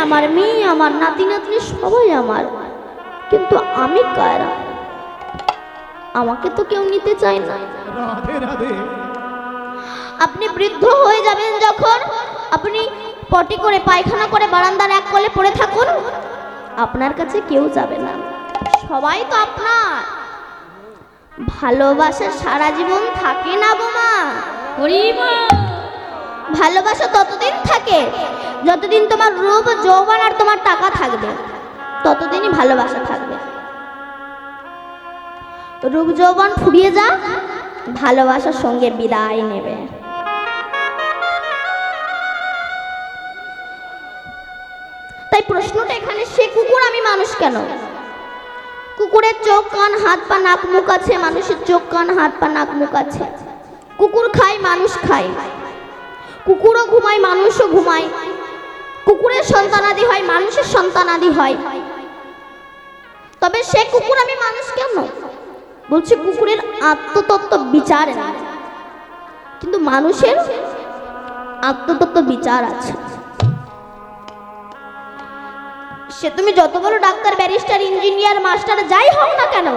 আমার মেয়ে, আমার নাতি নাতনি সবাই আমার, কিন্তু আমি কারা? আমাকে তো কেউ নিতে চায় না। রাধে রাধে। আপনি বৃদ্ধ হয়ে যাবেন যখন, আপনি পটি করে পায়খানা করে বারান্দার এক কোণে পড়ে থাকুন, আপনার কাছে কেউ যাবে না, সবাই তো আপনার। ভালোবাসা সারা জীবন থাকে না গো মা। ভালোবাসা ততদিন থাকে যতদিন তোমার রূপ যৌবন আর তোমার টাকা থাকবে, ততদিনই ভালোবাসা থাকবে। রূপ যৌবন ফুরিয়ে যা, ভালোবাসার সঙ্গে বিদায় নেবে। তাই প্রশ্নটা এখানে, সে কুকুর আমি মানুষ কেন? কুকুরের চোখ কান হাত পা নাক মুখ আছে, মানুষের চোখ কান হাত পা নাক মুখ আছে। কুকুর খায়, মানুষ খায়, কুকুরও ঘুমায়, মানুষও ঘুমায়। কুকুরের সন্তানাদি হয়, মানুষের সন্তানাদি হয়। তবে সে কুকুর আমি মানুষ কেন? বলছি কুকুরের আত্মতত্ত্ব বিচার নেই, কিন্তু মানুষের আত্মতত্ত্ব বিচার আছে। সে তুমি যত বড় ডাক্তার, ব্যারিস্টার, ইঞ্জিনিয়ার, মাস্টার যাই হোক না কেন,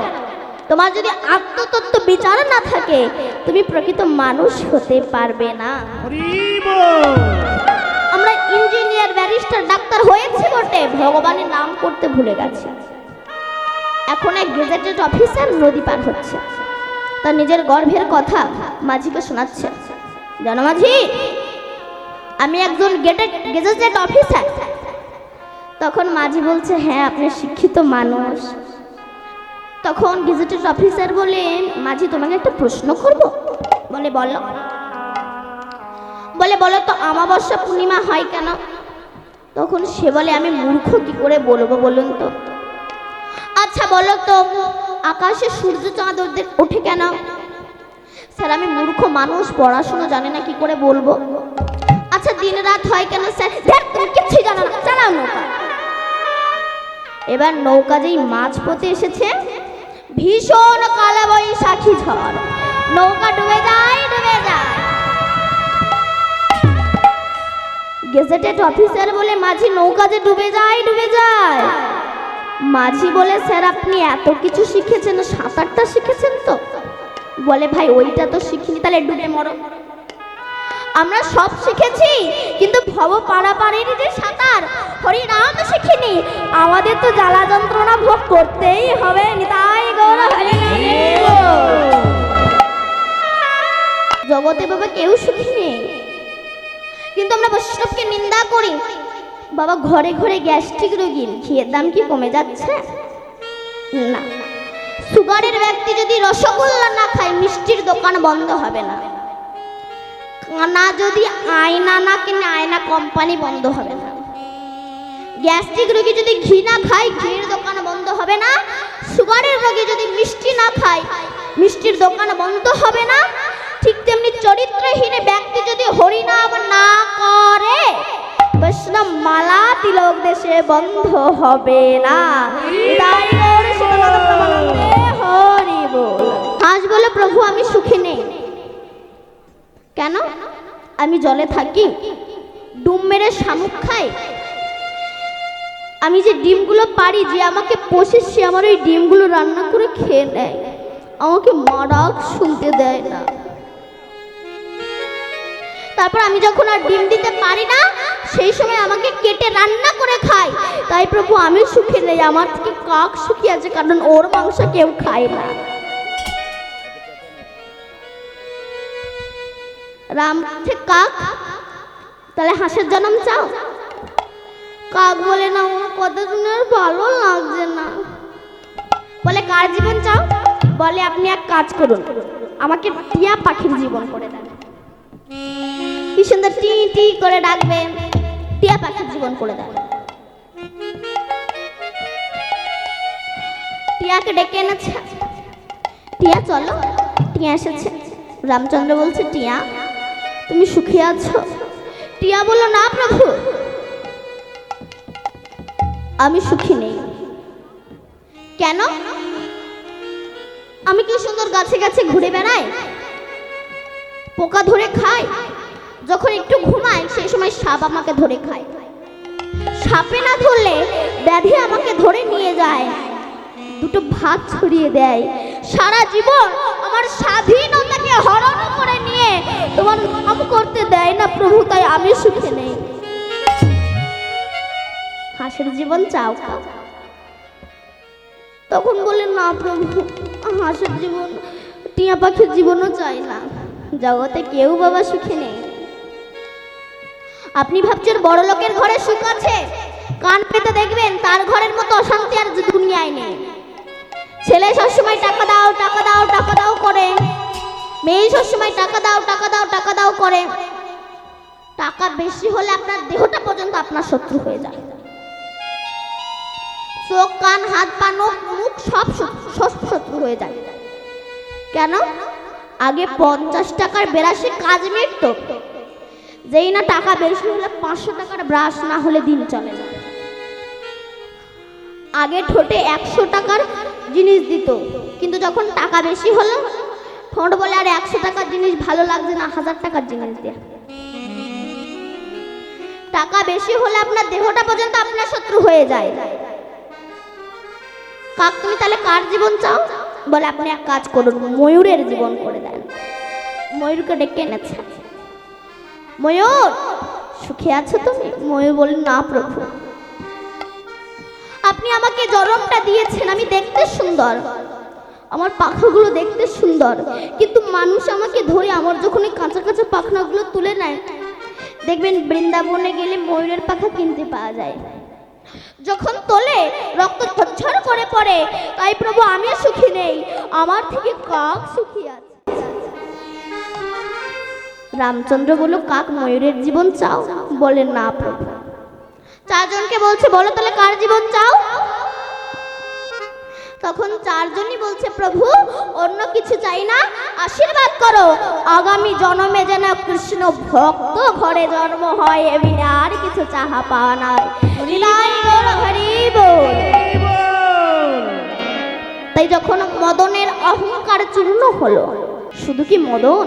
তোমার যদি আত্মতত্ত্ব বিচার না থাকে, তুমি প্রকৃত মানুষ হতে পারবে না। আমরা ইঞ্জিনিয়ার, ব্যারিস্টার, ডাক্তার হয়েছি বটে, ভগবানের নাম করতে ভুলে গেছি। এখন এক গেজেটেড অফিসার নদী পার হচ্ছে, তার নিজের গর্ভের কথা মাঝিকে শোনাচ্ছে। জানো মাঝি, আমি একজন গেজেটেড অফিসার। তখন মাঝি বলছে, হ্যাঁ আপনি শিক্ষিত মানুষ। তখন গেজেটেড অফিসার বলে, মাঝি তোমাকে একটা প্রশ্ন করব। বলে বলো। বলে বলো তো অমাবস্যা পূর্ণিমা হয় কেন? তখন সে বলে, আমি মূর্খ, কি করে বলবো বলুন তো। আচ্ছা বলো তো আকাশে সূর্য চাঁদ ওঠে কেন? স্যার আমি মূর্খ মানুষ, পড়াশোনা জানে না, কি করে বলবো। আচ্ছা দিন রাত হয় কেন? স্যার তুমি কিছুই জানো না, চালাও নৌকা। এবার নৌকা যেই মাছ পথে এসেছে, ভীষণ কালা বৈশাখী ঝড়, নৌকা ডুবে যায়, ডুবে যায়। গেজেটেড অফিসার বলে, মাঝি নৌকা যে ডুবে যায়, ডুবে যায়। মাঝি বলে, স্যার আপনি এত কিছু শিখেছেন, সাঁতারটা শিখেছেন তো? বলে, ভাই ওইটা তো শিখিনি, তাহলে ডুবে মরো। আমরা সব শিখেছি, কিন্তু ভব পারাপারের যে সাঁতার, হরিনাম শিখিনি। আমাদের তো জ্বালা যন্ত্রণা ভোগ করতেই হবে। নিতাই গৌর হরি। জগতে বাবা কেউ সুখী নেই, কিন্তু আমরা বৈষ্ণবকে নিন্দা করি। বাবা ঘরে ঘরে গ্যাস্ট্রিক রোগীর ঘিয়ের দাম কি কমে যাচ্ছে? না। সুগারের ব্যক্তি যদি রসগোল্লা না খায়, মিষ্টির দোকান বন্ধ হবে না। কানা যদি আয়না না কিনে, আয়না কোম্পানি বন্ধ হবে না। গ্যাস্ট্রিক রোগী যদি ঘি না খায়, ঘির দোকান বন্ধ হবে না। সুগারের রোগী যদি মিষ্টি না খায়, মিষ্টির দোকান বন্ধ হবে না। ঠিক তেমনি চরিত্রহীন ব্যক্তি যদি হরিনাম না করে, বৈষ্ণব মালা তিলক দেশে বন্ধ হবে না। আজ বলে, প্রভু আমি সুখী নেই কেন? আমি জলে থাকি, ডুব মেরে শামুক খাই। আমি যে ডিমগুলো পারি, যে আমাকে পোষে, সে আমার ওই ডিমগুলো রান্না করে খেয়ে নেয়, আমাকে মারাক শুনতে দেয় না। তারপর আমি যখন আর ডিম দিতে পারি না, সেই সময় আমাকে কেটে রান্না করে খায়। তাই প্রভু আমি সুখী নেই, আমার থেকে কাক সুখী আছে, কারণ ওর মাংস কেউ খায় না। রাম কাক, তাহলে হাঁসের জন্ম চাও? কাক বলে, না আমার কথা শুনে ভালো লাগছে না। বলে কার জীবন চাও? বলে আপনি এক কাজ করুন, আমাকে টিয়া পাখির জীবন করে দেন। কি সুন্দর টি টি করে ডাকবে, টিয়া পাখির জীবন করে দেন। টিয়াকে ডেকে এনেছে, টিয়া চলো। টিয়া এসেছে। রামচন্দ্র বলছে, টিয়া তুমি সুখী আছো? টিয়া বলল, না প্রভু আমি সুখী নেই। কেন? আমি কি সুন্দর গাছে গাছে ঘুরে বেড়াই, পোকা ধরে খাই, যখন একটু ঘুমাই সেই সময় সাপ আমাকে ধরে খায়। সাপে না ধরলে ব্যাধি আমাকে ধরে নিয়ে যায়, দুটো ভাগ ছড়িয়ে দেয়, সারা জীবন আমার স্বাধীনতাকে হরণ করে নিয়ে তোমার নাম করতে দেয় না প্রভু, তাই আমি সুখে নেই। হাঁসের জীবন চাও? তখন বললেন না প্রভু, হাঁসের জীবন, টিয়া পাখির জীবনও চাই না, জগতে কেউ বাবা সুখে নেই। আপনি ভাবছেন বড় লোকের ঘরে সুখ আছে, কান পেতে দেখবেন তার ঘরের মতো অশান্তি আর দুনিয়ায় নেই। ছেলে সবসময় টাকা দাও টাকা দাও টাকা দাও করে, মেয়ে সবসময় টাকা দাও টাকা দাও টাকা দাও করে। টাকা বেশি হলে আপনার দেহটা পর্যন্ত আপনার শত্রু হয়ে যায়। চোখ কান হাত পা মুখ সব শত্রু হয়ে যায়। কেন? আগে 50 টাকার ব্রাশে কাজ মিটত, যেই না টাকা বেশি হলে 500 টাকার ব্রাশ না হলে দিন চলে না। আগে ঠোঁটে 100 টাকার জিনিস দিত, কিন্তু যখন টাকা বেশি হলো ঠোঁট বলে আর 100 টাকার জিনিস ভালো লাগছে না, 1000 টাকার জিনিস দিয়ে। টাকা বেশি হলে আপনার দেহটা পর্যন্ত আপনার শত্রু হয়ে যায়। কাক তুমি তাহলে কার জীবন চাও? বলে আপনি এক কাজ করুন, ময়ূরের জীবন করে দেন। ময়ূরকে ডেকে এনেছে, ময়ূর সুখে আছো তুমি? ময়ূর বলে না প্রভু, আপনি আমাকে জনমটা দিয়েছেন, আমি দেখতে সুন্দর, আমার পাখাগুলো দেখতে সুন্দর, কিন্তু মানুষ আমাকে ধরে আমার যখন এই কাঁচা কাঁচা পাখনাগুলো তুলে নেয়, দেখবেন বৃন্দাবনে গেলে ময়ূরের পাখা কিনতে পাওয়া যায়, যখন তোলে রক্ত ঝরঝর করে পড়ে। তাই প্রভু আমি সুখী নেই, আমার থেকে কাক সুখী আছে। রামচন্দ্র বলল কাক ময়ূরের জীবন চাও? বলেন না প্রভু। চারজনকে বলছে বলো তাহলে কার জীবন চাও? তখন চারজনই বলছে প্রভু অন্য কিছু চাই না, আশীর্বাদ করো আগামী জন্মে যেন কৃষ্ণ ভক্ত ঘরে জন্ম হয়, এমনি আর কিছু চাহা পাওয়া নাই। তাই যখন মদনের অহংকার চূর্ণ হলো, শুধু কি মদন,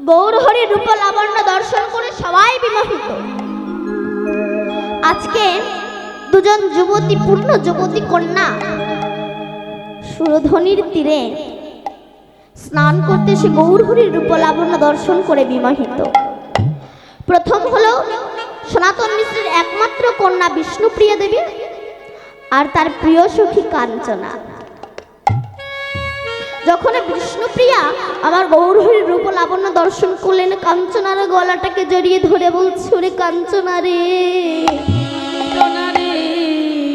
গৌরহরির রূপ লাবণ্য দর্শন করে সবাই বিমোহিত। আজকে দুজন যুবতী, পূর্ণ যুবতী কন্যা সুরধনির তীরে স্নান করতে সে গৌরহরির রূপ লাবণ্য দর্শন করে বিমোহিত। প্রথম হলো সনাতন মিশ্রের একমাত্র কন্যা বিষ্ণুপ্রিয়া দেবী আর তার প্রিয় সখী কাঞ্চনা। যখন বিষ্ণুপ্রিয়া আমার গৌরহরির রূপ লাবণ্য দর্শন করলেন, কাঞ্চনার গলাটাকে জড়িয়ে ধরে বলছে, ওরে কাঞ্চনা রে,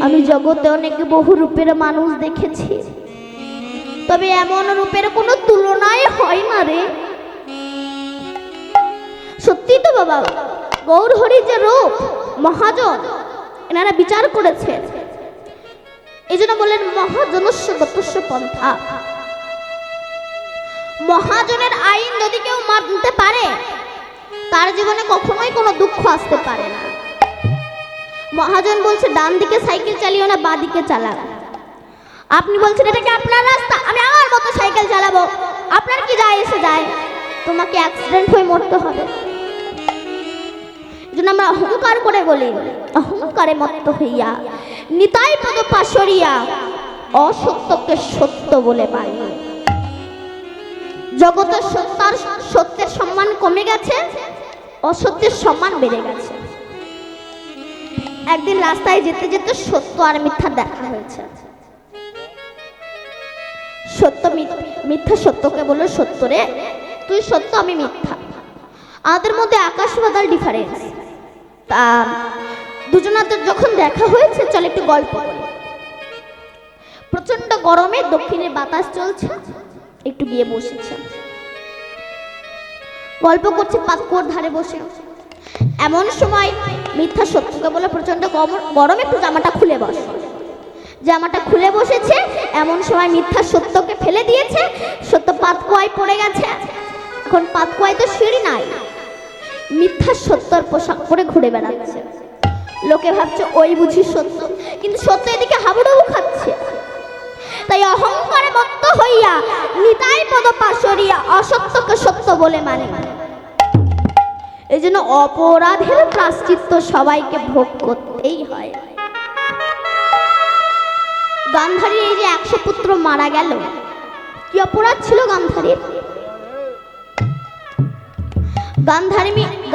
আমি জগতে অনেক বহু রূপের মানুষ দেখেছি, তবে এমন রূপের কোনো তুলনাই হয় না রে। সত্যি তো বাবা, গৌরহরি যে রূপ মহাজন, এনারা বিচার করেছে, এই জন্য বলেন মহাজনস্য গতস্য পন্থা। মহাজনের আইন যদি কেউ মানতে পারে, তার জীবনে কখনোই কোনো দুঃখ আসতে পারে না। মহাজন বলছে ডান দিকে সাইকেল চালিও না, বাঁ দিকে চালাও। আপনি বলছেন এটা কি আপনার রাস্তা, আমি আমার মতো সাইকেল চালাবো, আপনার কি যায় এসে যায়? তোমাকে অ্যাক্সিডেন্ট হয়ে মরতে হবে। যেন আমরা অহংকার করে বলি, অহংকারে মত্ত হইয়া নিতাই পদ পাশরিয়া অসত্যকে সত্য বলে পারি। জগতের সত্যের সম্মান কমে গেছে, অসত্যের সম্মান বেড়ে গেছে। একদিন রাস্তায় যেতে যেতে সত্য আর মিথ্যা দেখা হয়েছে। সত্য মিথ্যা সত্যকে বলল, সত্য রে তুই সত্য আমি মিথ্যা, আমাদের মধ্যে আকাশ পাতাল ডিফারেন্স। তা দুজনাদের যখন দেখা হয়েছে, চল একটু গল্প করি। প্রচন্ড গরমে দক্ষিণে বাতাস চলছে, একটু গিয়ে বসেছে, গল্প করছে পাতকুয়োর ধারে বসে। এমন সময় মিথ্যা সত্যকে বলে, প্রচন্ড গরমে একটু জামাটা খুলে বস। জামাটা খুলে বসেছে, এমন সময় মিথ্যা সত্যকে ফেলে দিয়েছে, সত্য পাতকুয়ায় পড়ে গেছে। এখন পাতকুয়ায় তো সিঁড়ি নাই, মিথ্যা সত্যর পোশাক পরে ঘুরে বেড়াচ্ছে। লোকে ভাবছে ওই বুঝি সত্য, কিন্তু সত্য এদিকে হাবুডুবু খাচ্ছে। তাই অহংকারে মত্ত হইয়া নিতাই পদ পাশরিয়া অসত্যকে সত্য বলে মানে। এই জন্য অপরাধের প্রায়শ্চিত্ত সবাইকে ভোগ করতেই হয়। গান্ধারীর এই যে 100 পুত্র মারা গেল, কি অপরাধ ছিল গান্ধারীর?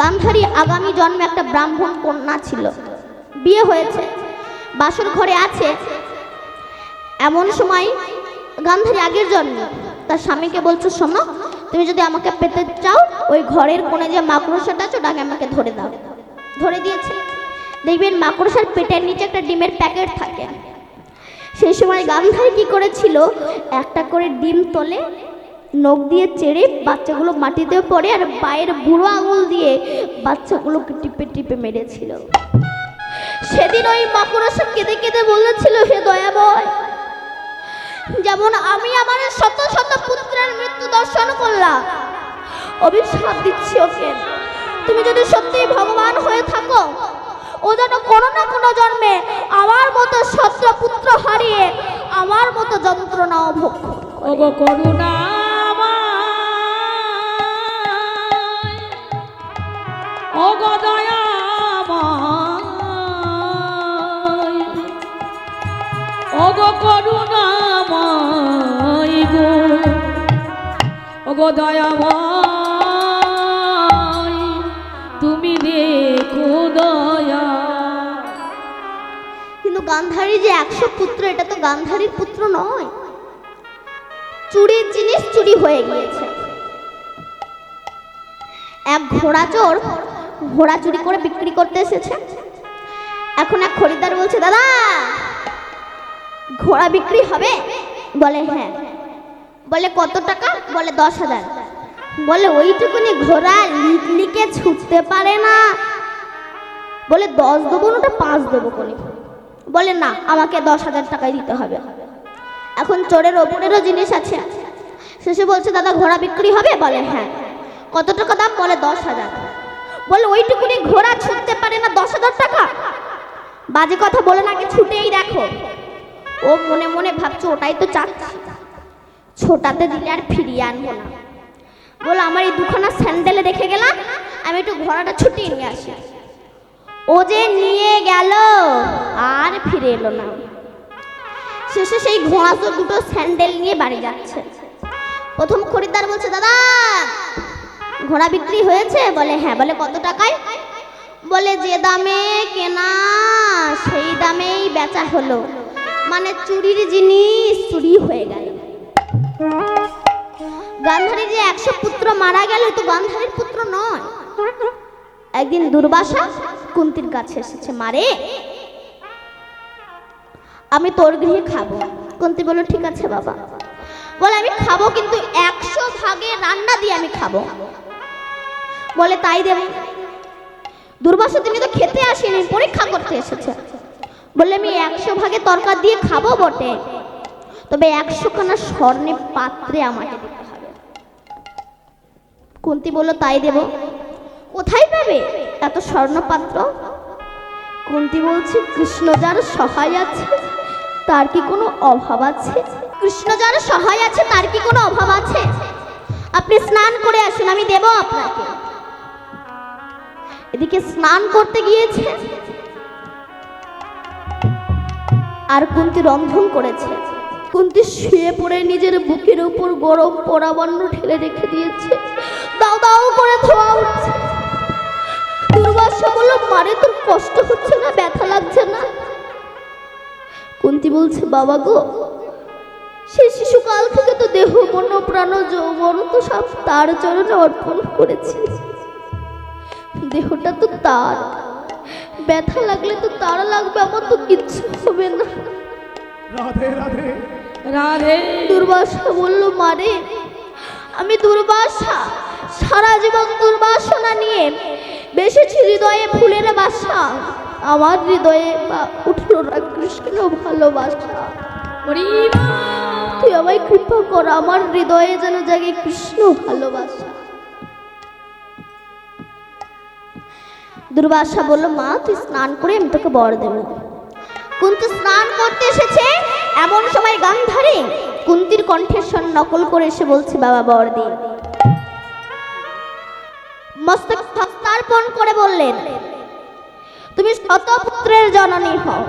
গান্ধারী আগামী জন্মে একটা ব্রাহ্মণ কন্যা ছিল, বিয়ে হয়েছে, বাসর ঘরে আছে। এমন সময় গান্ধারী আগের জন্মে তার স্বামীকে বলছে, শোনো, তুমি যদি আমাকে পেতে চাও ওই ঘরের কোণে যে মাকড়সাটা আছে ওটাকে আমাকে ধরে দাও। ধরে দিয়েছে। দেখবেন মাকড়সার পেটের নিচে একটা ডিমের প্যাকেট থাকে। সেই সময় গান্ধারী কি করেছিল, একটা করে ডিম তোলে, নখ দিয়ে চেড়ে বাচ্চাগুলো মাটিতে পড়ে আর পায়ের বুড়ো আঙুল দিয়ে বাচ্চাগুলোকে টিপে টিপে মেরেছিল। সেদিন ওই মাকড়সা কেঁদে কেঁদে বলেছিল, হে দয়াময়, যেমন আমি আমার শত শত পুত্রের মৃত্যু দর্শন করলাম, অভিশাপ দিচ্ছি ওকে, তুমি যদি সত্যিই ভগবান হয়ে থাকো, ও যেন কোনো না কোনো জন্মে আমার মতো শত পুত্র হারিয়ে আমার মতো যন্ত্রণাও ভোগ করে। করুণা ওগো দয়াময়, ওগো করুণাময় গো, ওগো দয়াময়, তুমি দেখো দয়া। কিন্তু গান্ধারী যে 100 পুত্র, এটা তো গান্ধারীর পুত্র নয়, চুরির জিনিস চুরি হয়ে গিয়েছে। এক ঘোড়া চোর ঘোড়া চুরি করে বিক্রি করতে এসেছে। এখন এক খরিদ্দার বলছে, দাদা ঘোড়া বিক্রি হবে? বলে হ্যাঁ। বলে কত টাকা? বলে 10,000। বলে ওইটুকুনি ঘোড়া লিকে ছুটতে পারে না। বলে 10 দেবো না, 5 দেবো কোনি। বলে না, আমাকে 10,000 টাকাই দিতে হবে। এখন চোরের ওপরেরও জিনিস আছে। শেষে বলছে, দাদা ঘোড়া বিক্রি হবে? বলে হ্যাঁ। কত টাকা দাম? বলে 10,000। বলে ওইটুকুনি ঘোড়া ছুটতে পারে না, 10,000 টাকা? বাজে কথা বলে না, আগে ছুটেই দেখো। ও মনে মনে ভাবছে, ওটাই তো চাচ্ছি, ছোটাতে দিলে আর ফিরিয়ে আনবো না। বলে আমার এই দুখানা স্যান্ডেলে রেখে গেলাম, আমি একটু ঘোড়াটা ছুটিয়ে নিয়ে আসি। ও যে নিয়ে গেল আর ফিরে এলো না। শেষে সেই ঘোড়া তো দুটো স্যান্ডেল নিয়ে বাড়ি যাচ্ছে। প্রথম খরিদ্দার বলছে, দাদা ঘোড়া বিক্রি হয়েছে? বলে হ্যাঁ। বলে কত টাকায়? বলে যে দামে কেনা সেই দামেই বেচা হলো, মানে চুরির জিনিস চুরি হয়ে গেল। গান্ধারীর যে 100 পুত্র মারা গেল, তো গান্ধারীর পুত্র নয়। একদিন দুর্বাসা কুন্তির কাছে এসেছে, মারে আমি তোর গৃহে খাবো। কুন্তি বলল, ঠিক আছে বাবা। বলে আমি খাবো, কিন্তু 100 ভাগে রান্না দিয়ে আমি খাবো। বলে তাই দেবে। দুর্বাসা তিনি তো খেতে আসেনি, পরীক্ষা করতে এসেছে। বলে আমি 100 ভাগে তরকারি দিয়ে খাবো বটে, তবে 100 খানা স্বর্ণের পাত্রে আমাকে দিতে হবে। কুন্তি বলল, তাই দেব। কোথায় পাবে এত স্বর্ণ পাত্র? কুন্তি বলছে, কৃষ্ণ যার সহায় আছে তার কি কোনো অভাব আছে? কৃষ্ণ যার সহায় আছে তার কি কোনো অভাব আছে? আপনি স্নান করে আসুন, আমি দেব আপনাকে। এদিকে স্নান করতে গিয়েছে আর কুন্তি রন্ধন করেছে। কুন্তি শুয়ে পড়ে নিজের বুকের উপর গরম পরাবন্ন ঠেলে রেখে দিয়েছে, দাও দাও করে ধোয়া উঠছে। দুর্বাসা বলল, মারে তোর কষ্ট হচ্ছে না, ব্যথা লাগছে না? কুন্তি বলছে, বাবা গো, সে শিশুকাল থেকে তো দেহ মন প্রাণ যৌবন তো সব তার চরণে অর্পণ করেছে। দেহটা তো তার, ব্যথা লাগলে তো তার লাগবে, আমার তো কিচ্ছু হবে না। রাধে রাধে রাধে। দুর্বাসা বলল, মারে আমি দুর্বাসা সারা জীবন দুর্বাসনা নিয়ে বেসেছি হৃদয়ে ফুলের বাসা, আমার হৃদয়ে উঠল না কৃষ্ণ ভালোবাসা। তুই আমায় কৃপা কর, আমার হৃদয়ে যেন জাগে কৃষ্ণ ভালোবাসা। দুর্বাসা বলল, মা তুই স্নান করে আমি তোকে বর দেব। কুন্তি স্নান করতে এসেছে, এমন সময় গান্ধারী কুন্তির কণ্ঠস্বর নকল করে এসে বলছে, বাবা বর দিন। মস্তক হস্তার সমর্পণ করে বললেন, তুমি শতপুত্রের জননী হও।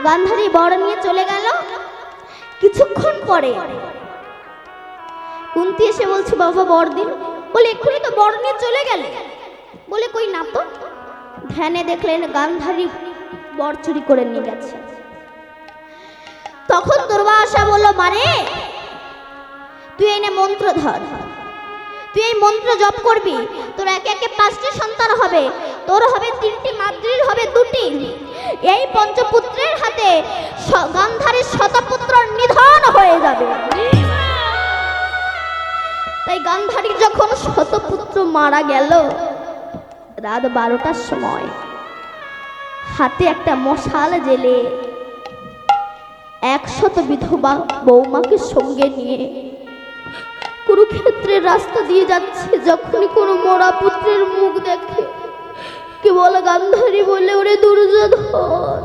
গান্ধারী বর নিয়ে চলে গেল। কিছুক্ষণ পরে কুন্তি এসে বলছে, বাবা বর দিন। বলে এক্ষুনি তো বর নিয়ে চলে গেলে। বলে কই না তো। ধ্যানে দেখলেন গান্ধারী বর চুরি করে নিয়ে গেছে। তখন দুর্বাসা বলল, মানে তুই এনে মন্ত্র ধর, তুই এই মন্ত্র জপ করবি, তোর একে একে 5টি সন্তান হবে, তোর হবে 3টি, মাদ্রির হবে 2টি। এই পঞ্চপুত্রের হাতে গান্ধারীর শতপুত্র নিধন হয়ে যাবে। তাই গান্ধারী যখন শতপুত্র মারা গেল, রাত 12টার সময় হাতে একটা মশাল জেলে 100 বিধবা বৌমাকে সঙ্গে নিয়ে কুরুক্ষেত্রের রাস্তা দিয়ে যাচ্ছে। যখনই কোনো মরা পুত্রের মুখ দেখে, কে বলে গান্ধারী বলে, ওরে দুর্যোধন,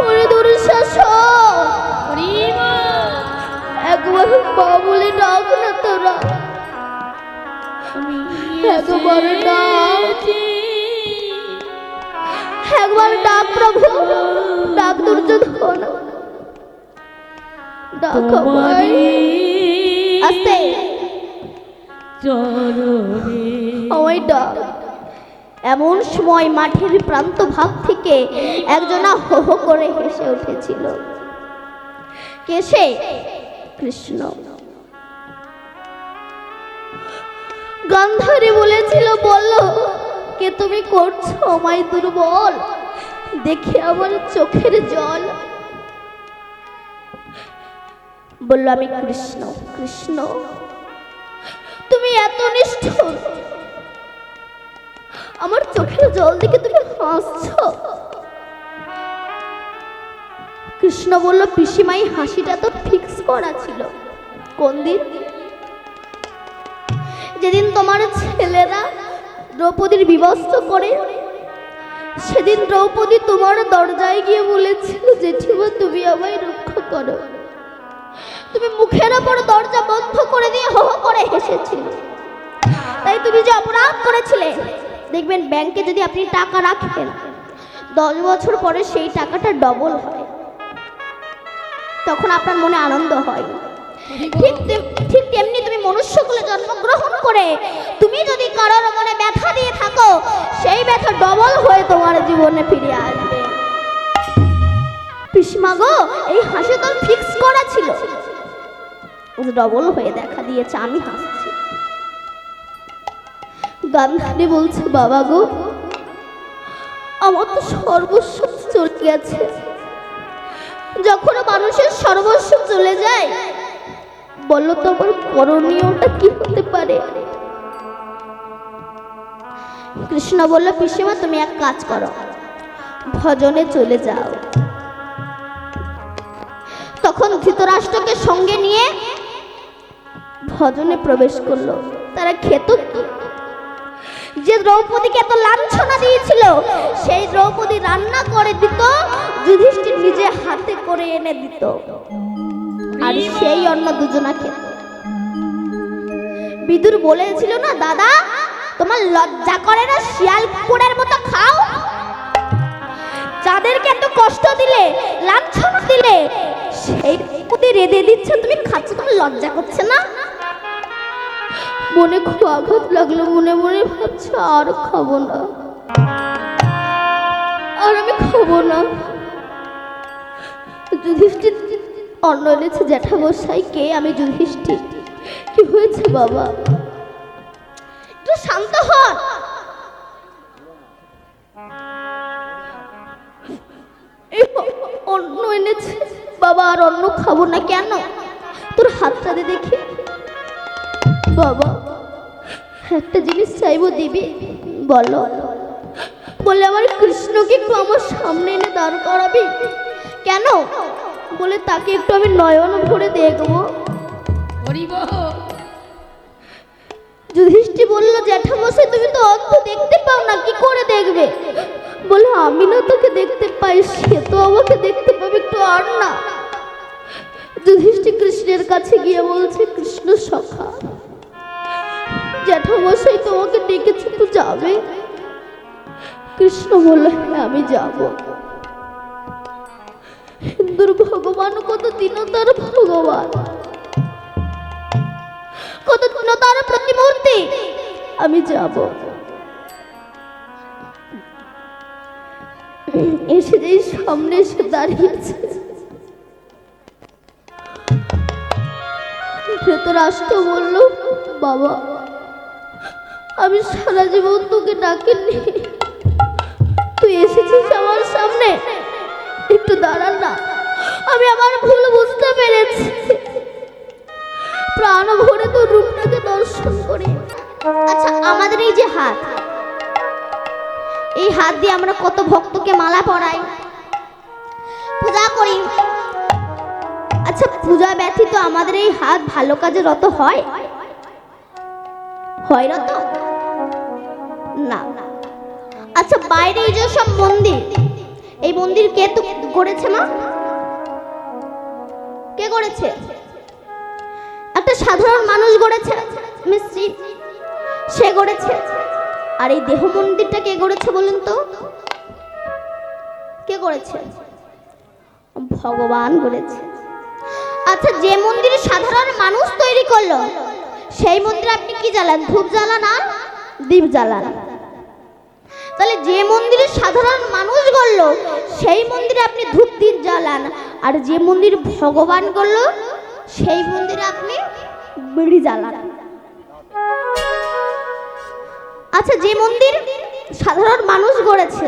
ওরে দুঃশাসন, একবার মা বলে ডাক না তোরা, একবার ডাক, একবার ডাক প্রভু, ডাক দুর্যোধন, ডাক আমায়। আস্তে আমায় ডাক। এমন সময় মাঠের প্রান্ত ভাগ থেকে একজনা হো হো করে হেসে উঠেছিল। কে সে? কৃষ্ণ। গান্ধারী বলেছিল, বলো কে তুমি করছো আমায় দুর্বল, দেখে আমার চোখের জল। বলল, আমি কৃষ্ণ। কৃষ্ণ, তুমি এত নিষ্ঠুর, আমার চোখের জল দেখে তুমি হাসছো। কৃষ্ণ বলল, পিসিমাই হাসিটা তো ফিক্স করা ছিল। কোন দিন? যেদিন তোমার ছেলেরা দ্রৌপদীর বিবস্ত্র করে, সেদিন দ্রৌপদী তোমার দরজায় গিয়ে বলেছিল, জেঠিমা তুমি আমায় রক্ষা করো। তুমি মুখের ওপর দরজা বন্ধ করে দিয়ে হো হো করে হেসেছিলে। তাই তুমি যে অপরাধ করেছিলে, দেখবেন ব্যাংকে যদি আপনি টাকা রাখেন, 10 বছর পরে সেই টাকাটা ডবল হয়, তখন আপনার মনে আনন্দ হয়। ঠিক তেমনি তুমি মনুষ্যকুলে জন্মগ্রহণ করে তুমি যদি কারোর মনে ব্যথা দিয়ে থাকো, সেই ব্যথা ডবল হয়ে তোমার জীবনে ফিরে আসবে। পিসমা গো, এই হাসি তো ফিক্স করা ছিল, ডবল হয়ে দেখা দিয়েছে, আমি হাসছি। গান্ধারী বলছে, বাবা গো, আমার তো সর্বস্ব চলে গেছে। যখন মানুষের সর্বস্ব চলে যায়, বলো তো আমার করণীয়টা কি হতে পারে? কৃষ্ণ বলল, পিসিমা তুমি এক কাজ করো, ভজনে চলে যাও। তখন ধৃতরাষ্ট্রকে সঙ্গে নিয়ে ভজনে প্রবেশ করলো। তারা খেত কি? যে দ্রৌপদীকে এত লাঞ্ছনা দিয়েছিল, সেই দ্রৌপদী রান্না করে দিত, যুধিষ্ঠির নিজে হাতে করে এনে দিত, আর সেই অন্ন দুজনা খেত। বিদুর বলেছিল না, দাদা তোমার লজ্জা করে না, শিয়াল কুকুরের মতো খাও? যাদেরকে এত কষ্ট দিলে, লাঞ্ছনা দিলে, সেই প্রতি রেঁধে দিচ্ছ, তুমি খাচ্ছ, তোমার লজ্জা করছে না? মনে খুব আঘাত লাগলো, মনে মনে ভাবছে আর খাবো না, আর আমি খাবো না। যুধিষ্ঠির অন্ন এনেছে জ্যাঠামশাই। কে? আমি যুধিষ্ঠির। কি হয়েছে বাবা? একটু শান্ত হন। অন্ন এনেছে বাবা, আর অন্ন খাবো না। কেন? তোর হাতটা দিয়ে দেখি। বাবা একটা জিনিস চাইবো, দিবি? বলো। বলে, আমার কৃষ্ণকে একটু আমার সামনে এনে দাঁড় করাবি। কেন? বলে, তাকে একটু আমি নয়ন ভরে দেখবো। যুধিষ্ঠির বলল, জ্যাঠামশাই তুমি তো অন্ধ, দেখতে পাও না, কি করে দেখবে? বলে, আমি না তোকে দেখতে পাই, সে তো আমাকে দেখতে পাবে, একটু আর না। যুধিষ্ঠির কৃষ্ণের কাছে গিয়ে বলছে, কৃষ্ণ সখা, জ্যাঠামশাই তোমাকে ডেকেছে, তো যাবে? কৃষ্ণ বলল, হ্যাঁ আমি যাব। হিন্দুর ভগবান কত দীনতার ভগবান, কত দীনতার প্রতিমূর্তি। আমি যাব। এসে যেই সামনে এসে দাঁড়িয়েছে, ধৃতরাষ্ট্র বলল, বাবা আমি সারা জীবন তোকে ডাকিনি, তুই এসেছিস আমার সামনে, একটু দাঁড়ান না, আমি আমার ভুল বুঝতে পেরেছি, প্রাণ ভরে তোর রূপটাকে দর্শন করি। আচ্ছা, আমাদের এই যে হাত, এই হাত দিয়ে আমরা কত ভক্তকে মালা পরাই, পূজা করি। আচ্ছা, পূজা ব্যতীত আমাদের এই হাত ভালো কাজে রত হয়? হয় রত? না। আচ্ছা, বাইরে এই যে সব মন্দির, এই মন্দির কে তো করেছে? মা কে করেছে? একটা সাধারণ মানুষ গড়েছে, মিস্ত্রি, সে গড়েছে। আর এই দেহ মন্দিরটা কে গড়েছে বলুন তো? কে গড়েছে? ভগবান গড়েছে। আচ্ছা, যে মন্দির সাধারণ মানুষ তৈরি করলো, সেই মন্দিরে আপনি কি জ্বালান? ধূপ জ্বালান আর দীপ জ্বালান। তাহলে যে মন্দিরে সাধারণ মানুষ গড়লো, সেই মন্দিরে আপনি ধূপ দীপ জ্বালান, আর যে মন্দির ভগবান গড়লো, সেই মন্দিরে আপনি বিড়ি জ্বালান। আচ্ছা, যে মন্দির সাধারণ মানুষ গড়েছে,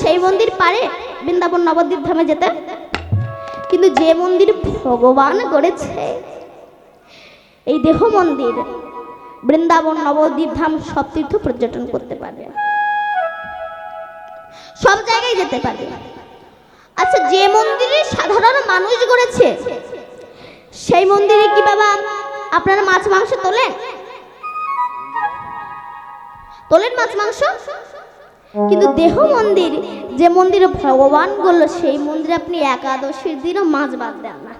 সেই মন্দির পারে বৃন্দাবন নবদ্বীপ ধামে যেতে, কিন্তু যে মন্দির ভগবান গড়েছে, এই দেহ মন্দির বৃন্দাবন নবদ্বীপ ধাম সব তীর্থ পর্যটন করতে পারে, সব জায়গায় যেতে পারে। আচ্ছা, যে মন্দিরে সাধারণ মানুষ গড়েছে, সেই মন্দিরে কি বাবা আপনারা মাছ মাংস তোলেন? তোলেন মাছ মাংস? কিন্তু দেহ মন্দির, যে মন্দিরে ভগবান গড়ল, সেই মন্দিরে আপনি একাদশীর দিনও মাছ বাদ দেন না,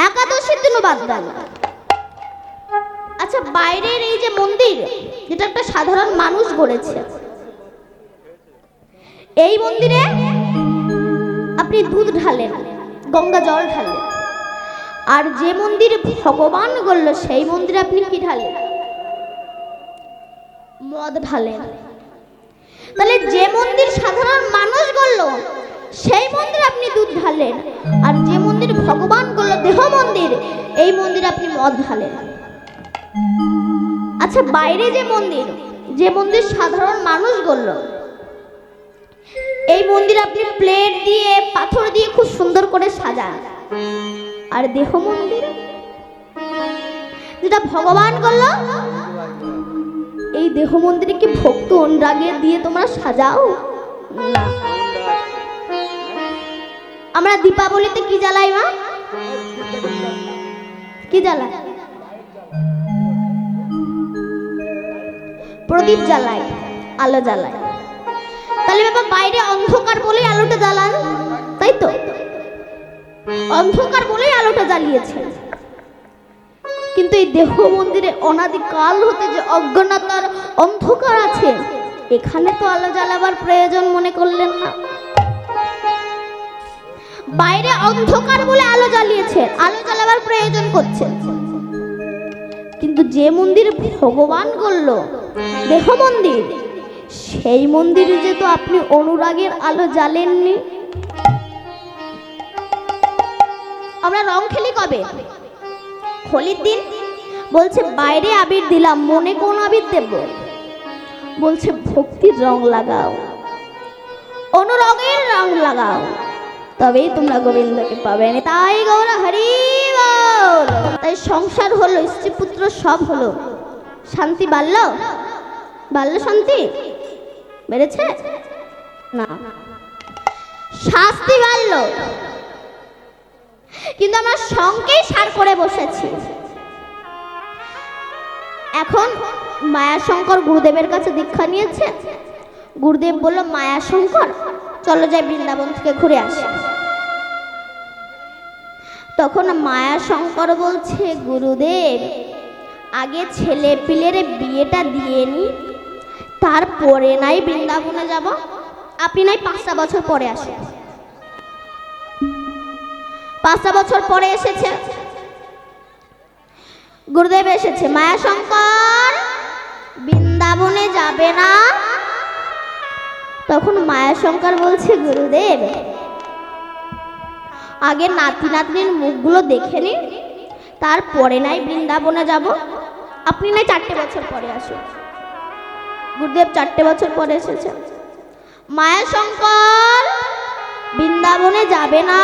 একাদশীর দিনও বাদ দেন না। আচ্ছা, বাইরের এই যে মন্দির, যেটা একটা সাধারণ মানুষ গড়েছে, এই মন্দিরে আপনি দুধ ঢালেন, গঙ্গা জল ঢালেন। আর যে মন্দির ভগবান গড়ল, সেই মন্দিরে আপনি কি ঢালেন? মদ ঢালেন। তাহলে যে মন্দির সাধারণ মানুষ গড়ল, সেই মন্দিরে আপনি দুধ ঢালেন, আর যে মন্দির ভগবান গড়ল, দেহ মন্দির, এই মন্দিরে আপনি মদ ঢালেন। আচ্ছা, বাইরে যে মন্দির, যে মন্দির সাধারণ মানুষ গড়ল, এই মন্দির আপনি প্লেট দিয়ে, পাথর দিয়ে খুব সুন্দর করে সাজান। আর দেহ মন্দির, যেটা ভগবান গড়ল, এই দেহ মন্দিরে কি ভক্ত অনুরাগে দিয়ে তোমরা সাজাও? না। আমরা দীপাবলিতে কি জ্বালাই মা? কি জ্বালাই? প্রদীপ জ্বালাই, আলো জ্বালাই। তাহলে বাবা বাইরে অন্ধকার বলেই আলোটা জ্বালান, তাই তো? অন্ধকার বলেই আলোটা জ্বালিয়েছে। কিন্তু এই দেহ মন্দিরে অনাদিকাল হতে যে অজ্ঞানতার অন্ধকার আছে, এখানে তো আলো জ্বালাবার প্রয়োজন মনে করলেন না। বাইরে অন্ধকার বলে আলো জ্বালিয়েছে, আলো জ্বালাবার প্রয়োজন করছে। কিন্তু যে মন্দির ভগবান গড়ল, দেহ মন্দির, সেই মন্দিরে যে তো আপনি অনুরাগের আলো জ্বালেননি। আমরা রং খেলি কবে? হোলির দিন। বলছে বাইরে আবির দিলাম, মনে কোন আবির দেব? বলছে ভক্তির রং লাগাও, অনুরাগের রং লাগাও, তবেই তোমরা গোবিন্দকে পাবে। তাই গৌর হরি বল। তাই সংসার হলো, স্ত্রী পুত্র সব হলো, শান্তি বাড়ল? বাড়ল শান্তি? বেড়েছে না, শাস্তি বাড়ল। কিন্তু আমরা সঙ্গেই সার করে বসেছি। এখন মায়াশঙ্কর গুরুদেবের কাছে দীক্ষা নিয়েছে। গুরুদেব বলল, মায়াশঙ্কর চলো যাই বৃন্দাবন থেকে ঘুরে আসি। তখন মায়া শঙ্কর বলছে, গুরুদেব আগে ছেলে পিলের বিয়েটা দিয়ে নি, তারপরে নাই বৃন্দাবনে যাব। আপনি নাই 5টা বছর পরে আসেন। 5টা বছর পরে এসেছে গুরুদেব, এসেছে মায়া শঙ্কর বৃন্দাবনে যাবে না। তখন মায়া শঙ্কর বলছে, গুরুদেব আগে নাতি নাতনির মুখগুলো দেখে নিন, তারপরে নাই বৃন্দাবনে যাব। আপনি নাই 4টে বছর পরে আসুন। গুরুদেব 4টে বছর পরে এসেছে। মায়া শঙ্কর বৃন্দাবনে যাবে না।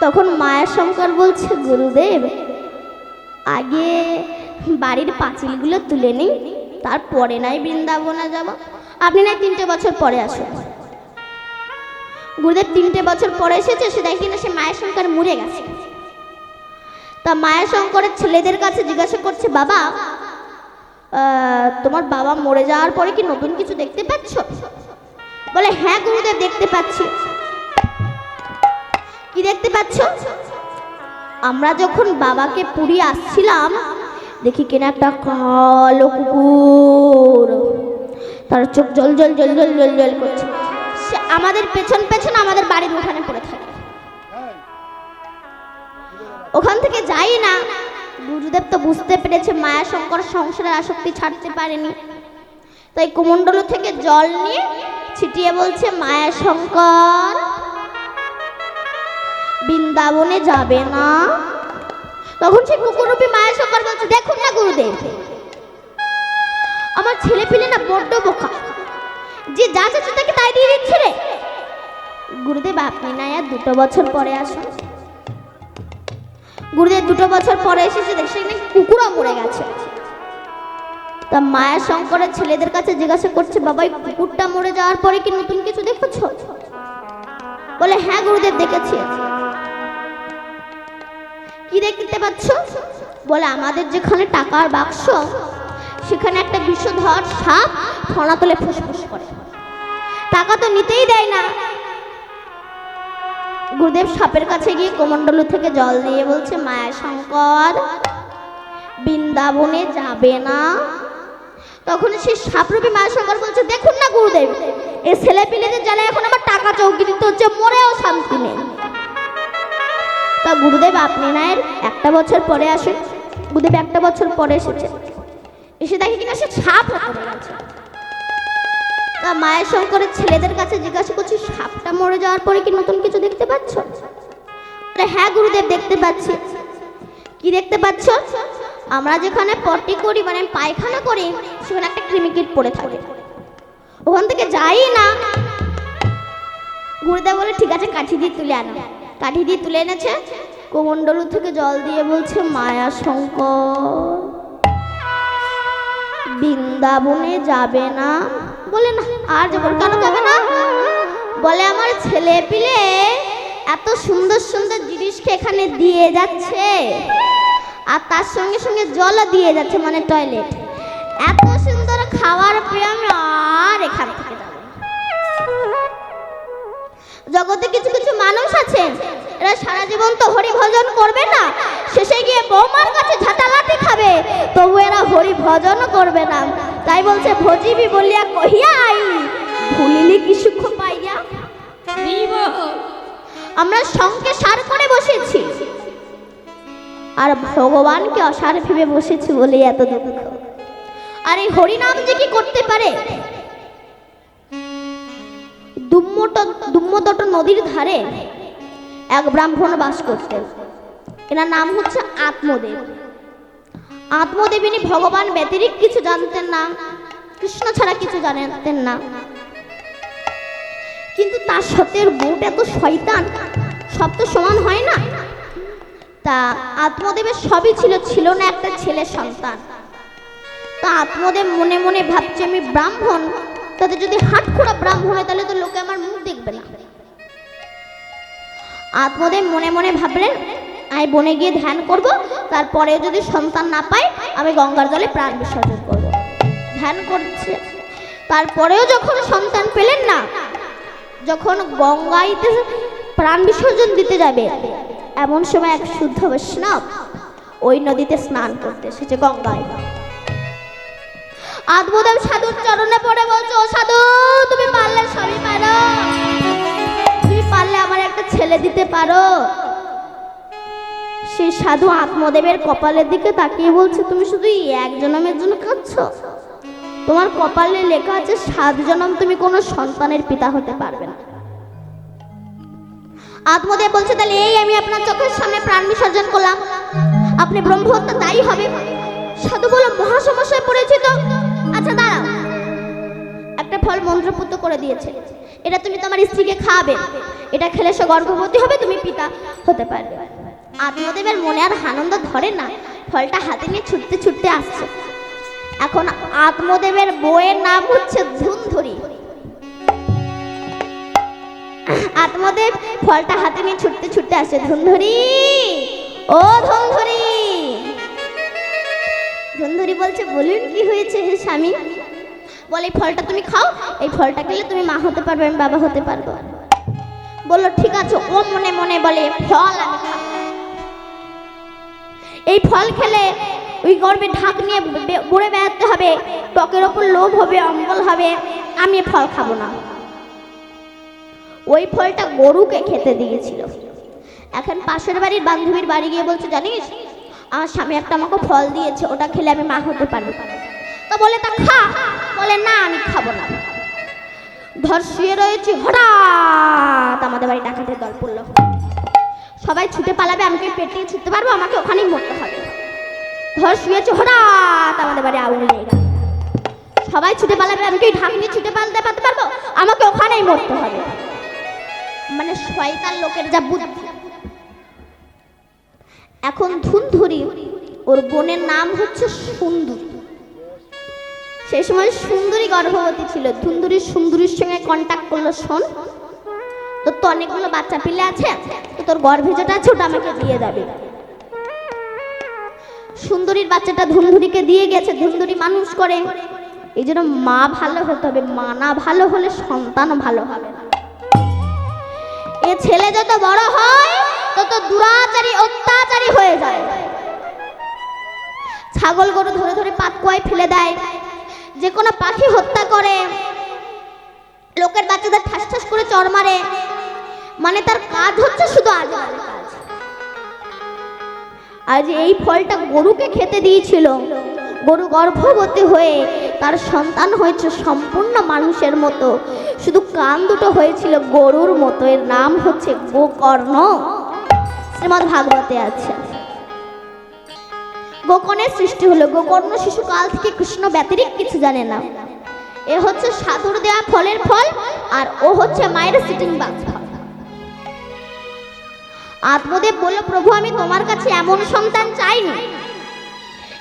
তখন মায়া শঙ্কর বলছে, গুরুদেব আগে বাড়ির পাঁচিলগুলো তুলে নিই, তারপরে নাই বৃন্দাবনে যাব। আপনি নাই 3টে বছর পরে আসুন। গুরুদেব 3টে বছর পরে এসেছে, সে দেখি না সে মায়া শঙ্কর মরে গেছে। তা মায়া শঙ্করের ছেলেদের কাছে জিজ্ঞাসা করছে, বাবা তোমার বাবা মরে যাওয়ার পরে কি নতুন কিছু দেখতে পাচ্ছ? বলে, হ্যাঁ গুরুদেব দেখতে পাচ্ছি। কি দেখতে পাচ্ছ? আমরা যখন বাবাকে পুরী আসছিলাম, দেখি কিনা একটা কালো কুকুর, তার চোখ জল জল জল জল জল জল করছে। সে আমাদের পেছন পেছন আমাদের বাড়ির উঠানে পড়ে থাকে। ওখান থেকে যাই না। গুরুদেব তো বুঝতে পেরেছে মায়া শঙ্কর সংসারের আসক্তি ছাড়তে পারেনি, তাই কুমণ্ডল থেকে জল নিয়ে ছিটিয়ে বলছে, মায়া শঙ্কর বৃন্দাবনে যাবে না। তখন সে কুকুররূপী মায়া শঙ্কর বলছে, দেখুন না গুরুদেব, আমার ছেলে পিলে না বড্ড বোকা, যে যা চাচ্ছে তাকে তাই দিয়ে দিচ্ছে রে। গুরুদেব আপনি না আর 2 বছর পরে আসুন। গুরুদেব 2 বছর পরে এসেছে, দেখছে কুকুরও মরে গেছে। তা মায়া শঙ্করের ছেলেদের কাছে জিজ্ঞাসা করছে, বাবা এই কুকুরটা মরে যাওয়ার পরে কি নতুন কিছু দেখেছ? বলে, হ্যাঁ গুরুদেব দেখেছি। কি দেখতে পাচ্ছ? বলে, আমাদের যেখানে টাকার বাক্স, সেখানে একটা বিষধর সাপ ফনা তোলে ফুসফুস করে, টাকা তো নিতেই দেয় না। গুরুদেব সাপের কাছে গিয়ে কমণ্ডলু থেকে জল দিয়ে বলছে, মায়া শঙ্কর বৃন্দাবনে যাবে না। তখন সেই সাপরূপী মায়া শঙ্কর বলছে, দেখুন না গুরুদেব, এই ছেলে পিলেদের জ্বালা এখন আমার টাকা চৌকি দিতে হচ্ছে, মরেও শান্তি নেই। তা গুরুদেব আপনি না এর 1টা বছর পরে আসেন। গুরুদেব 1টা বছর পরে এসেছে, এসে দেখে কিনা সে সাপ মরে গেছে। তা মায়া শঙ্করের ছেলেদের কাছে জিজ্ঞাসা করছি, সাপটা মরে যাওয়ার পরে কি নতুন কিছু দেখতে পাচ্ছ? হ্যাঁ গুরুদেব দেখতে পাচ্ছি। কি দেখতে পাচ্ছ? আমরা যেখানে পটি করি, মানে পায়খানা করি, সেখানে একটা কৃমিকীট পড়ে থাকে, ওখান থেকে যাই না। গুরুদেব বলে, ঠিক আছে কাঠি দিয়ে তুলে আনো। কাঠি দিয়ে তুলে এনেছে। কমণ্ডলু থেকে জল দিয়ে বলছে, মায়া শঙ্কর বৃন্দাবনে যাবে না। বলে, না আর যাবো। কেন যাবে না? বলে, আমার ছেলে পিলে এত সুন্দর সুন্দর জিনিসকে এখানে দিয়ে যাচ্ছে, আর তার সঙ্গে সঙ্গে জলও দিয়ে যাচ্ছে, মানে টয়লেট। এত সুন্দর খাবার পেয়ে আমি আর এখান থেকে যাব। জগতে কিছু কিছু মানুষ আছে, এরা সারা জীবন তো হরি ভজন করবে না, শেষে গিয়ে বৌমার কাছে ঝাঁটালাটি খাবে, তবু এরা হরি ভজন করবে না। তাই বলছে, ভজিবি বলিয়া কহিয়া আই, ভুলিলি কি সুখ পাইয়া। আমরা সঙ্গে সার করে বসেছি, আর ভগবানকে অসার ভেবে বসেছি বলে এত দুঃখ। আর এই হরিনাম যে কি করতে পারে। দুম্মতট নদীর ধারে এক ব্রাহ্মণ বাস করতেন, এনার নাম হচ্ছে আত্মদেব। আত্মদেব ইনি ভগবান ব্যতিরিক কিছু জানতেন না, কৃষ্ণ ছাড়া কিছু জানতেন না। কিন্তু তার সত্যের বউটা এত শয়তান, সব তো সমান হয় না। তা আত্মদেবের সবই ছিল না একটা ছেলের সন্তান। তা আত্মদেব মনে মনে ভাবছে, আমি ব্রাহ্মণ, তাতে যদি হাটখোড়া ব্রাহ্মণ হয় তাহলে তো লোকে আমার মুখ দেখবে না। আত্মদেব মনে মনে ভাবলেন, আমি বনে গিয়ে ধ্যান করব, তারপরে যদি সন্তান না পাই আমি গঙ্গার জলে প্রাণ বিসর্জন করব। ধ্যান করছে, তারপরেও যখন সন্তান পেলেন না, যখন গঙ্গাইতে প্রাণ বিসর্জন দিতে যাবে, এমন সময় এক শুদ্ধ বৈষ্ণব ওই নদীতে স্নান করতে এসেছে, গঙ্গায়। আত্মদেব সাধুর চরণে পড়ে বলছে, ও সাধু, তুমি পারলে সবই পারো, তুমি পারলে আমার একটা ছেলে দিতে পারো। সেই সাধু আত্মদেবের কপালের দিকে তাকিয়ে বলছে, তুমি শুধু এক জন্মের জন্য কাঁদছো? তোমার কপালে লেখা আছে 7 জন্ম তুমি কোনো সন্তানের পিতা হতে পারবে না। আত্মদেব বলছে, তাহলে এই আমি আপনার চোখের সামনে প্রাণ বিসর্জন করলাম, আপনি ব্রহ্মহত্যা দায়ী হবে। সাধু বলে, মহা সমস্যায় পড়েছি তো। আচ্ছা দাঁড়াও, একটা ফল মন্ত্রপুত করে দিয়েছে, এটা তুমি তোমার স্ত্রীকে খাওয়াবে, এটা খেলে সে গর্ভবতী হবে, তুমি পিতা হতে পারবে। আত্মদেবের মনে আর আনন্দ ধরে না, ফলটা হাতে নিয়ে ছুটতে ছুটতে আসছে। এখন আত্মদেবের বউয়ের নাম হচ্ছে ধুন্ধুরি। আত্মদেব ফলটা হাতে নিয়ে ছুটতে ছুটতে আসছে, ধুন্ধুরি, ও ধুন্ধুরি। ধুন্ধুরি বলছে, বলুন কি হয়েছে হে স্বামী? বলে, এই ফলটা তুমি খাও, এই ফলটা খেলে তুমি মা হতে পারবে, আমি বাবা হতে পারবো। বললো, ঠিক আছে। ও মনে মনে বলে, ফল আমি খাবো। এই ফল খেলে ওই গর্ভে ঢাক নিয়ে বুড়ে বেড়াতে হবে, ত্বকের ওপর লোভ হবে, অম্বল হবে, আমি ফল খাবো না। ওই ফলটা গরুকে খেতে দিয়েছিল। এখন পাশের বাড়ির বান্ধবীর বাড়ি গিয়ে বলছে, জানিস আমার স্বামী একটা আমাকে ফল দিয়েছে, ওটা খেলে আমি মা হতে পারবো। তো বলে, তা খা। বলে, না আমি খাবো না। ঘর শুয়ে রয়েছে, হঠাৎ আমাদের বাড়ি ডাকাতের দল পড়লো। সবাই ছুটে পালাবে, আমি কি পেট থেকে ছুটতে পারবো? আমাকে ওখানেই মরতে হবে। ঘর শুয়েছে, হঠাৎ আমাদের বাড়ি আগুন লেগে গেল। সবাই ছুটে পালাবে, আমি কি ঢাক নিয়ে ছুটে পালাতে পারবো? আমাকে ওখানেই মরতে হবে। মানে শয়তান লোকের যা বুদ্ধি। এখন ধুন্ধুরি, ওর বোনের নাম হচ্ছে সুন্দরী। সেই সময় সুন্দরী গর্ভবতী ছিল। ধুন্ধুরি সুন্দরীর সঙ্গে কন্ট্যাক্ট করলো, শোন তোর তো অনেকগুলো বাচ্চা পিলে আছে, তো তোর গর্ভে যেটা আছে ওটা আমাকে দিয়ে যাবে। সুন্দরীর বাচ্চাটা ধুন্ধুরিকে দিয়ে গেছে। ধুন্ধুরি মানুষ করে, এই জন্য মা ভালো হতে হবে, মা না ভালো হলে সন্তান ভালো হবে না। এ ছেলে যত বড় হয় তত দুরাচারী অত্যাচারী হয়ে যায়। ছাগল গরু ধরে ধরে পাতকুয়ায় ফেলে দেয়, যে কোনো পাখি হত্যা করে, লোকের বাচ্চাদের ঠাস ঠাস করে চড় মারে। মানে তার কাজ হচ্ছে শুধু আজে বাজে কাজ। আজ এই ফলটা গরুকে খেতে দিয়েছিল, গরু গর্ভবতী হয়ে তার সন্তান হয়েছে সম্পূর্ণ মানুষের মতো, শুধু কান দুটো হয়েছিল গরুর মতো। এর নাম হচ্ছে গোকর্ণ। শ্রীমদ্ ভাগবতে আছে। গোকর্ণের সৃষ্টি হলো। গোকর্ণ শিশুকাল থেকে কৃষ্ণ ব্যতিরিক কিছু জানে না। এ হচ্ছে সাধুর দেয়া ফলের ফল, আর ও হচ্ছে মায়ের সিটিং বাক্স ফল। আত্মদেব বলল, প্রভু আমি তোমার কাছে এমন সন্তান চাইনি।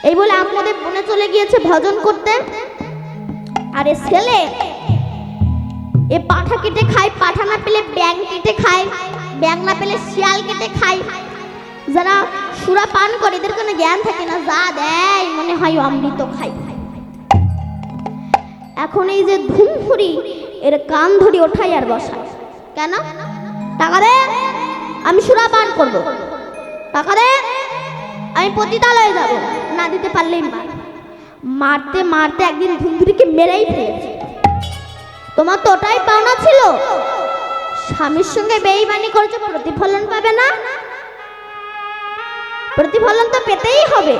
এই বলে আত্মদেব বনে চলে গিয়েছে ভজন করতে। আর এ ছেলে এ পাঠা কেটে খায়, পাঠা না পেলে ব্যাং কেটে খায়, ব্যাং না পেলে শিয়াল কেটে খায়। যারা সুরা পান করে এদের কোনো জ্ঞান থাকে না, যা দেয় মনে হয় অমৃত খাই। এখন এই যে ধুমফুরি, এর কান ধরি ওঠাই আর বসায়। কেন? টাকা দে, আমি সুরা পান করবো, টাকা দে, আমি পতিতালয়ে যাব। না দিতে পারলেই মার। মারতে মারতে একদিন ধুমধুরিকে মেরেই ফেলেছে। তোমার তো ওটাই পাওনা ছিল, স্বামীর সঙ্গে বেইমানি করেছে, প্রতিফলন পাবে না? প্রতিফলন তো পেতেই হবে।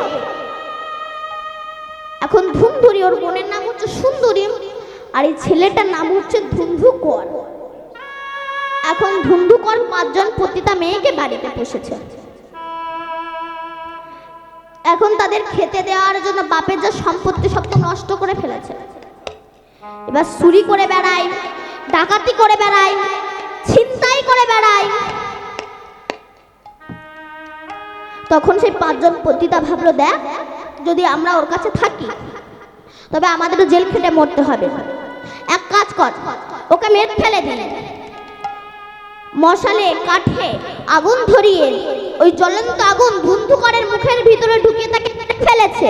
এখন ধুমধুরি, ওর বোনের নাম হচ্ছে সুন্দরী, আর এই ছেলেটার নাম হচ্ছে ধুন্ধুকর। এখন ধুন্ধুকর 5 জন পতিতা মেয়েকে বাড়িতে পুষেছে। এখন তাদের খেতে দেওয়ার জন্য বাপের যা সম্পত্তি সব তো নষ্ট করে ফেলেছে। এবার চুরি করে বেড়ায়, ডাকাতি করে বেড়ায়, ছিনতাই করে বেড়ায়। তখন সেই 5 জন পতিতা ভাবলো, দেখ যদি আমরা ওর কাছে থাকি তবে আমাদের জেল খেটে মরতে হবে। এক কাজ কর, ওকে মেরে ফেলে দিলে, মশালে কাঠে আগুন ধরিয়ে ওই জ্বলন্ত আগুন ধুন্ধুকরের মুখের ভিতরে ঢুকিয়ে তাকে ফেলেছে।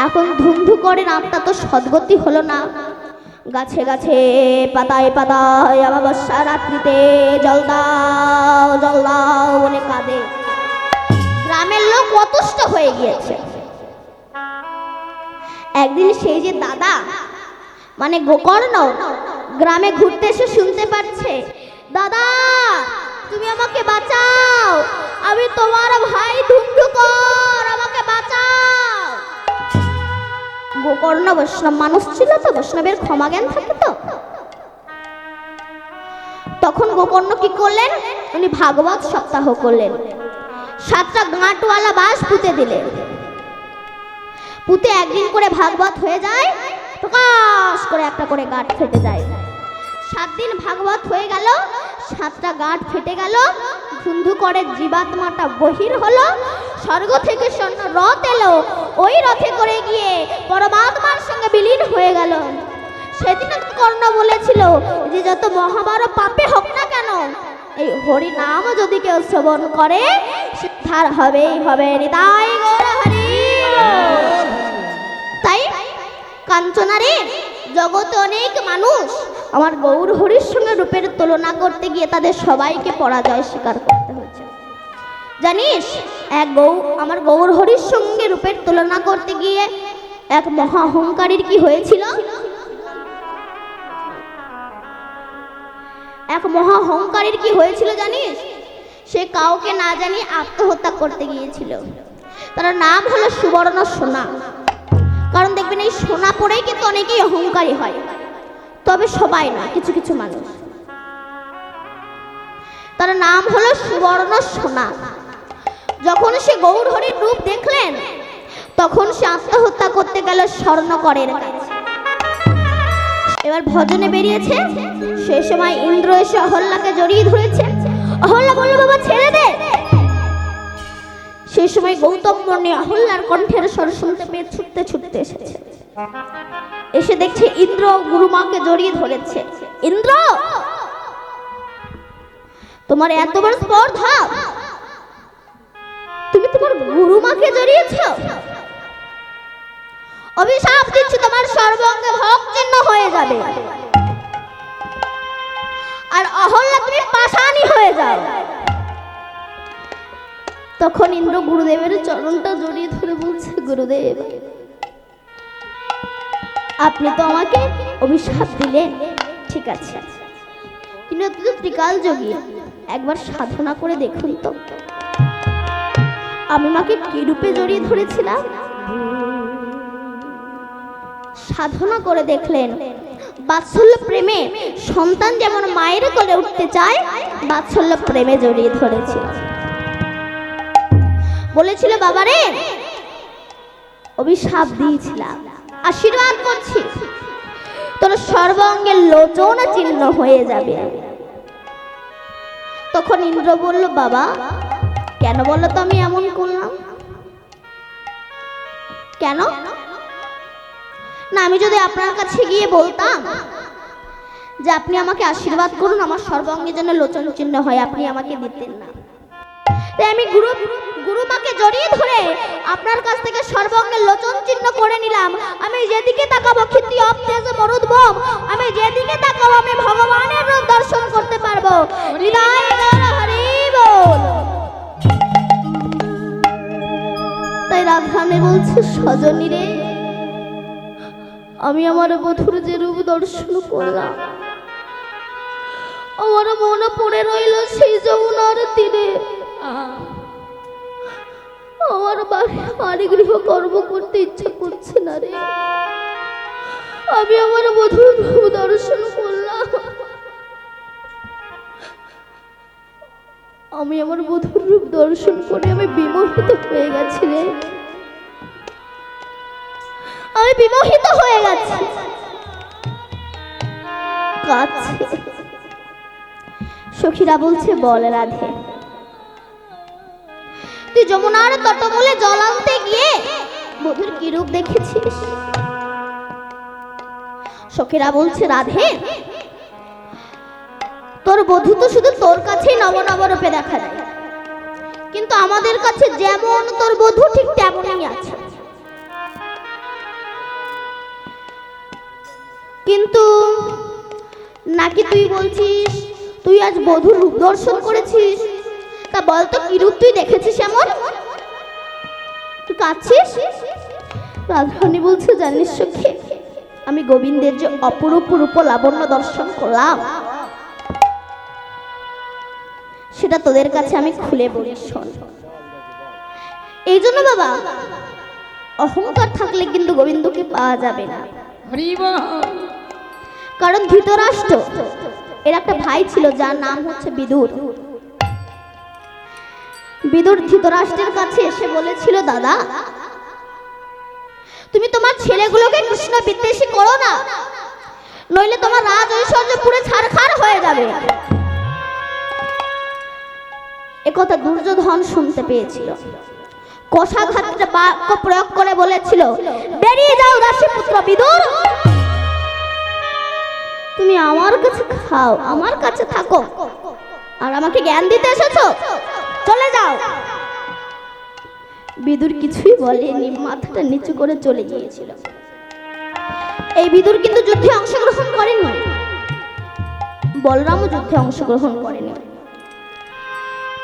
এখন ধুন্ধুকরের আত্মা তো সদ্গতি হলো না, গাছে গাছে পাতায় পাতায় অমাবস্যা রাত্রিতে জল দাও বলে কাঁদে। গ্রামের লোক অতুষ্ট হয়ে গিয়েছে। একদিন সেই যে দাদা মানে গোকর্ণ গ্রামে ঘুরতে এসে শুনতে পাচ্ছে, দাদা তুমি আমাকে বাঁচাও, আমি তোমার ভাই ধুন্ধুকর, আমাকে বাঁচাও। গোকর্ণ বৈষ্ণব মানুষ ছিল তো, বৈষ্ণবের ক্ষমা জ্ঞান থাকে তো। তখন গোকর্ণ কি করলেন, উনি ভাগবত সপ্তাহ করলেন। 7টা গাঁটওয়ালা বাঁশ পুঁতে দিলেন। পুঁতে একদিন করে ভাগবত হয়ে যায়, প্রকাশ করে একটা করে গাঁট ফেটে যায়। 7 দিন ভাগবত হয়ে গেল, 7টা গাঁট ফেটে গেল, ধুন্ধুকরের জীবাত্মাটা বহির হলো, স্বর্গ থেকে স্বর্ণ রথ এলো, ওই রথে করে গিয়ে পরমাত্মার সঙ্গে বিলীন হয়ে গেল। সেদিন কর্ণ বলেছিল যে যত মহাবড় পাপে হোক না কেন, এই হরি নাম যদি কেউ শ্রবণ করে সিদ্ধার হবেই হবে। তাই গৌর হরি। তাই কাঞ্চনারে জগতে অনেক মানুষ আমার গৌর হরির সঙ্গে রূপের তুলনা করতে গিয়ে তাদের সবাইকে পরাজয় স্বীকার করতে হয়েছে। জানিস আমার গৌর হরির সঙ্গে রূপের তুলনা করতে গিয়ে এক মহা অহংকারীর কি হয়েছিল? এক মহা অহংকারীর কি হয়েছিল জানিস? সে কাউকে না জানিয়ে আত্মহত্যা করতে গিয়েছিল। তার নাম হলো সুবর্ণ সোনা। কারণ দেখবেন এই সোনা পরেই কিন্তু অনেকেই অহংকারী হয়, তবে সবাই না, কিছু কিছু মানুষ। তার নাম হলো সুবর্ণ সোনা। যখন সে গৌর হরির রূপ দেখলেন তখন সে আত্মহত্যা করতে গেল স্বর্ণকরের কাছে। এবার ভজনে বেরিয়েছে, সেই সময় ইন্দ্র এসে অহল্যাকে জড়িয়ে ধরেছে। অহল্যা বলল, বাবা ছেড়ে দে। সেই সময় গৌতম মুনি অহল্যার কণ্ঠের স্বর শুনতে পেয়ে ছুটতে ছুটতে এসেছে। এসে দেখছে ইন্দ্র গুরুমাকে জড়িয়ে ধরেছে। ইন্দ্র, তোমার এত বড় স্পর্ধা, তুমি তোমার গুরুমাকে জড়িয়েছ? অভিশাপ দিচ্ছি, তোমার সর্বাঙ্গে ভোগ চিহ্ন হয়ে যাবে, আর অহল্যা তুমি পাষাণী হয়ে যাও। তখন ইন্দ্র গুরুদেবের চরণটা জড়িয়ে ধরে বলছে, গুরুদেব আপনি তো আমাকে অভিশাপ দিলেন, ঠিক আছে, কিন্তু আপনি তো ত্রিকাল যোগী, একবার সাধনা করে দেখুন তো আমি মাকে কি রূপে জড়িয়ে ধরেছিলাম। সাধনা করে দেখলেন বাৎসল্য প্রেমে সন্তান যেমন মায়ের কোলে উঠতে চায়, বাৎসল্য প্রেমে জড়িয়ে ধরেছিল। বলেছিল, বাবারে অভিশাপ দিয়েছিলাম, আশীর্বাদ করছি তোর সর্বাঙ্গে লোচন চিহ্ন হয়ে যাবে। তখন ইন্দ্র বলল, বাবা কেন বলো তো আমি এমন করলাম? কেন না, আমি যদি আপনার কাছে গিয়ে বলতাম যে আপনি আমাকে আশীর্বাদ করুন, আমার সর্বাঙ্গে যেন লোচন চিহ্ন হয়, আপনি আমাকে দিতেন না। তাই আমি গুরুমাকে জড়িয়ে ধরে আপনার কাছ থেকে সর্বাঙ্গে লোচন চিহ্ন করে নিলাম। আমি যেদিকে তাকাবো ক্ষিতি অবতেজ মরুদ্ভব, আমি যেদিকে তাকাবো আমি ভগবানের রূপ দর্শন করতে পারবো। হৃদয় গৌর হরি বল। তাই রাধারানী বলছে, সজনী রে, আমি আমার বধুর যে রূপ দর্শন করলাম, আমার মনে পড়ে রইল সেই যমুনার তীরে আমার বাড়ি গৃহ কর্ম করতে ইচ্ছা করছে না রে। আমি আমার বধুর রূপ দর্শন করলাম, আমি আমার বধুর রূপ দর্শন করে আমি বিমোহিত হয়ে গেছি রে, আমি বিমোহিত হয়ে গেছি। কাছে সখীরা বলছে, বল রাধে, তুই যমুনার তটমূলে জল আনতে গিয়ে বধুর কি রূপ দেখেছিস? সখীরা বলছে, রাধে তোর বধূ তো শুধু তোর কাছেই নব নব রূপে দেখা যায়, কিন্তু আমাদের কাছে যেমন তোর বধূ ঠিক তেমনই আছে। কিন্তু নাকি তুই বলছিস তুই আজ বধূর রূপ দর্শন করেছিস, তা বলতো কি রূপ তুই দেখেছিস এমন? তুই কাঁদছিস? রাধারানী বলছে, জানিস সখী, আমি গোবিন্দের যে অপরূপ রূপ লাবণ্য দর্শন করলাম, সেটা তোদের কাছে আমি খুলে বলি শোন। এই জন্য বাবা, অহংকার থাকলে কিন্তু গোবিন্দকে পাওয়া যাবে না। কারণ ধৃতরাষ্ট্র এর একটা ভাই ছিল যার নাম হচ্ছে বিদুর। বিদুর ধৃতরাষ্ট্রের কাছে এসে বলেছিল, দাদা তুমি তোমার ছেলেগুলোকে কৃষ্ণ বিদ্বেষী করো না, নইলে তোমার রাজ ঐশ্বর্য পুরো ছারখার হয়ে যাবে। একথা দুর্যোধন শুনতে পেয়েছিল। কষাঘাতটা বাক্য প্রয়োগ করে বলেছিল, বেরিয়ে যাও দাসীপুত্র বিদুর, তুমি আমার কাছে খাও, আমার কাছে থাকো, আর আমাকে জ্ঞান দিতে এসেছো, চলে যাও। বিদুর কিছুই বলেনি, মাথাটা নিচু করে চলে গিয়েছিল। এই বিদুর কিন্তু যুদ্ধে অংশগ্রহণ করেনি, বলরামও যুদ্ধে অংশগ্রহণ করেনি।